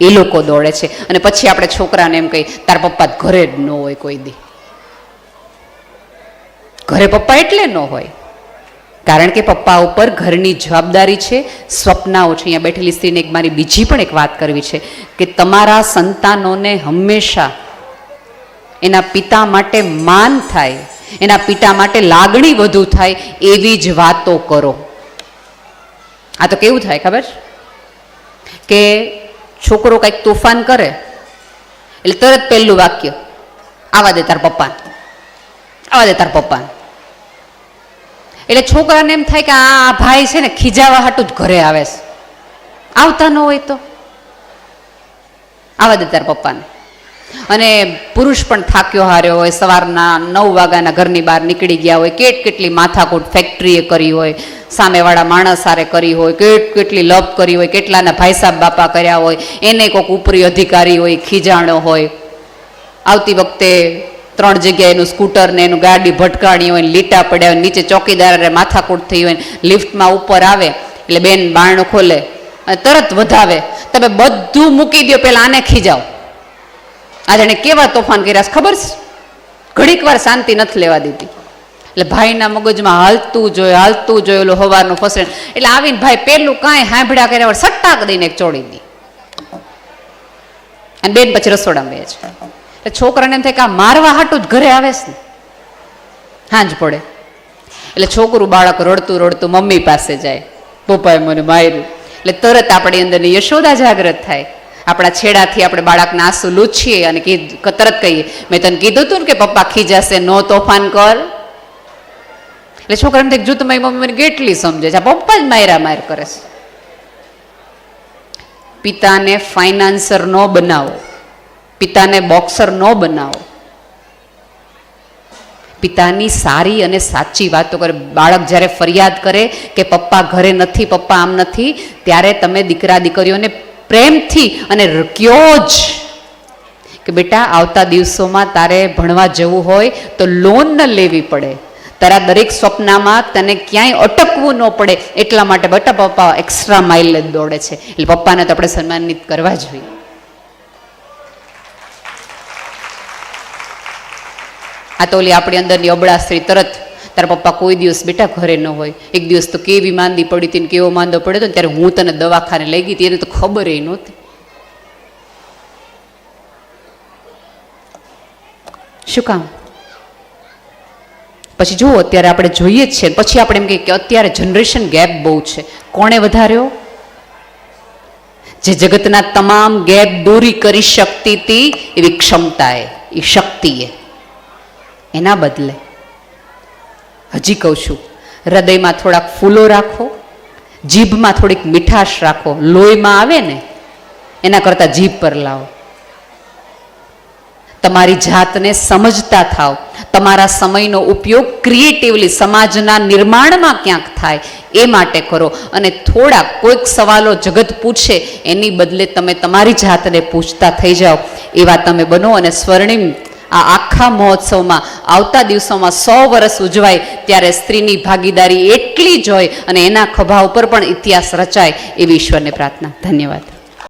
એ લોકો દોડે છે. અને પછી આપણે છોકરાને એમ કહી તાર પપ્પા ઘરે જ ન હોય કોઈ દી. ઘરે પપ્પા એટલે ન હોય કારણ કે પપ્પા ઉપર ઘરની જવાબદારી છે, સ્વપ્નાઓ છે. અહીંયા બેઠેલી સ્ત્રીને એક મારી બીજી પણ એક વાત કરવી છે કે તમારા સંતાનોને હંમેશા એના પિતા માટે માન થાય, એના પિતા માટે લાગણી વધુ થાય એવી જ વાતો કરો. આ તો કેવું થાય ખબર કે છોકરો કંઈક તોફાન કરે એટલે તરત પહેલું વાક્ય આવા દે તાર પપ્પાને, આવા દે તાર પપ્પાને. એટલે છોકરાને એમ થાય કે આ ભાઈ છે ને ખીજાવા હાટું જ ઘરે આવે છે, આવતા ન હોય તો આવા દે તાર પપ્પાને. અને પુરુષ પણ થાક્યો હાર્યો હોય, સવારના 9 વાગ્યાના ઘરની બહાર નીકળી ગયા હોય, કેટલી માથાકૂટ ફેક્ટરીએ કરી હોય, સામેવાળા માણસ સારે કરી હોય, કેટલી લપ કરી હોય, કેટલાના ભાઈ સાહેબ બાપા કર્યા હોય, એને કોઈક ઉપરી અધિકારી હોય ખીજાણો હોય. આવતી વખતે 3 જગ્યાએ એનું સ્કૂટર ને એનું ગાડી ભટકાણી હોય, લીટા પડ્યા હોય, નીચે ચોકીદારે માથાકૂટ થઈ હોય, લિફ્ટમાં ઉપર આવે એટલે બેન બારણું ખોલે અને તરત વધાવે, તમે બધું મૂકી દો, પેલા આને ખીજાવ. આજે એને કેવા તોફાન કર્યા છે ખબર છે? ઘડીક વાર શાંતિ નથી લેવા દીધી. એટલે ભાઈના મગજમાં હાલતું જોઈએ ઓલું હવારનું ફસણ. એટલે આવીને ભાઈ પેલું કાંઈ હાંભળ્યા કર્યા વગર સટ્ટાક દઈને એક ચોડી દી અને બેન પછી રસોડામાં બે છે. એટલે છોકરાને એમ થાય કે આ મારવા હાટું જ ઘરે આવે છે ને. હાંજ પડે એટલે છોકરું બાળક રડતું મમ્મી પાસે જાય, પપ્પાએ મને માર્યું. એટલે તરત આપણી અંદરની યશોદા જાગૃત થાય. આપણા છેડાથી આપણે બાળકના આંસુ લૂછીએ અને તરત કહીએ મેં તને કીધું હતું ને કે પપ્પા ખીજાશે, નો તોફાન કર. એટલે છોકરાને જો તમારી મમ્મી મને કેટલી સમજે છે, પપ્પા જ માર કરે છે. પિતાને ફાઇનાન્સર ન બનાવો, પિતાને બોક્સર ન બનાવો. પિતાની સારી અને સાચી વાતો કરે. બાળક જ્યારે ફરિયાદ કરે કે પપ્પા ઘરે નથી, પપ્પા આમ નથી, ત્યારે તમે દીકરા દીકરીઓને પ્રેમથી અને કયો જ કે બેટા આવતા દિવસોમાં તારે ભણવા જવું હોય તો લોન ન લેવી પડે, તારા દરેક સ્વપ્નમાં તને ક્યાંય અટકવું ન પડે, એટલા માટે બેટા પપ્પા એક્સ્ટ્રા માઇલ જ દોડે છે. એટલે પપ્પાને તો આપણે સન્માનિત કરવા જોઈએ. આ તો ઓલી આપણી અંદરની અબળા સ્ત્રી તરત તારા પપ્પા કોઈ દિવસ બેટા ઘરે ન હોય. એક દિવસ તો કેવી માંદી પડી હતી ને કેવો માંદો પડ્યો હતો ને ત્યારે હું તને દવાખાને લઈ ગઈ હતી, એને તો ખબર એ નહોતી. શું કામ? પછી જુઓ અત્યારે આપણે જોઈએ જ છે, પછી આપણે એમ કહીએ કે અત્યારે જનરેશન ગેપ બહુ છે. કોણે વધાર્યો? જે જગતના તમામ ગેપ દૂરી કરી શકતી હતી એવી ક્ષમતાએ, એ શક્તિએ. એના બદલે હજી કહું છું, હૃદયમાં થોડાક ફૂલો રાખો, જીભમાં થોડીક મીઠાશ રાખો. લોહીમાં આવે ને એના કરતાં જીભ પર લાવો. તમારી જાતને સમજતા થાવ. તમારા સમયનો ઉપયોગ ક્રિએટિવલી સમાજના નિર્માણમાં ક્યાંક થાય એ માટે કરો. અને થોડાક કોઈક સવાલો જગત પૂછે એની બદલે તમે તમારી જાતને પૂછતા થઈ જાઓ એવા તમે બનો. અને સ્વર્ણિમ આ આખા મહોત્સવમાં આવતા દિવસોમાં 100 વર્ષ ઉજવાય ત્યારે સ્ત્રીની ભાગીદારી એટલી જ હોય અને એના ખભા ઉપર પણ ઇતિહાસ રચાય એવી ઈશ્વરને પ્રાર્થના. ધન્યવાદ.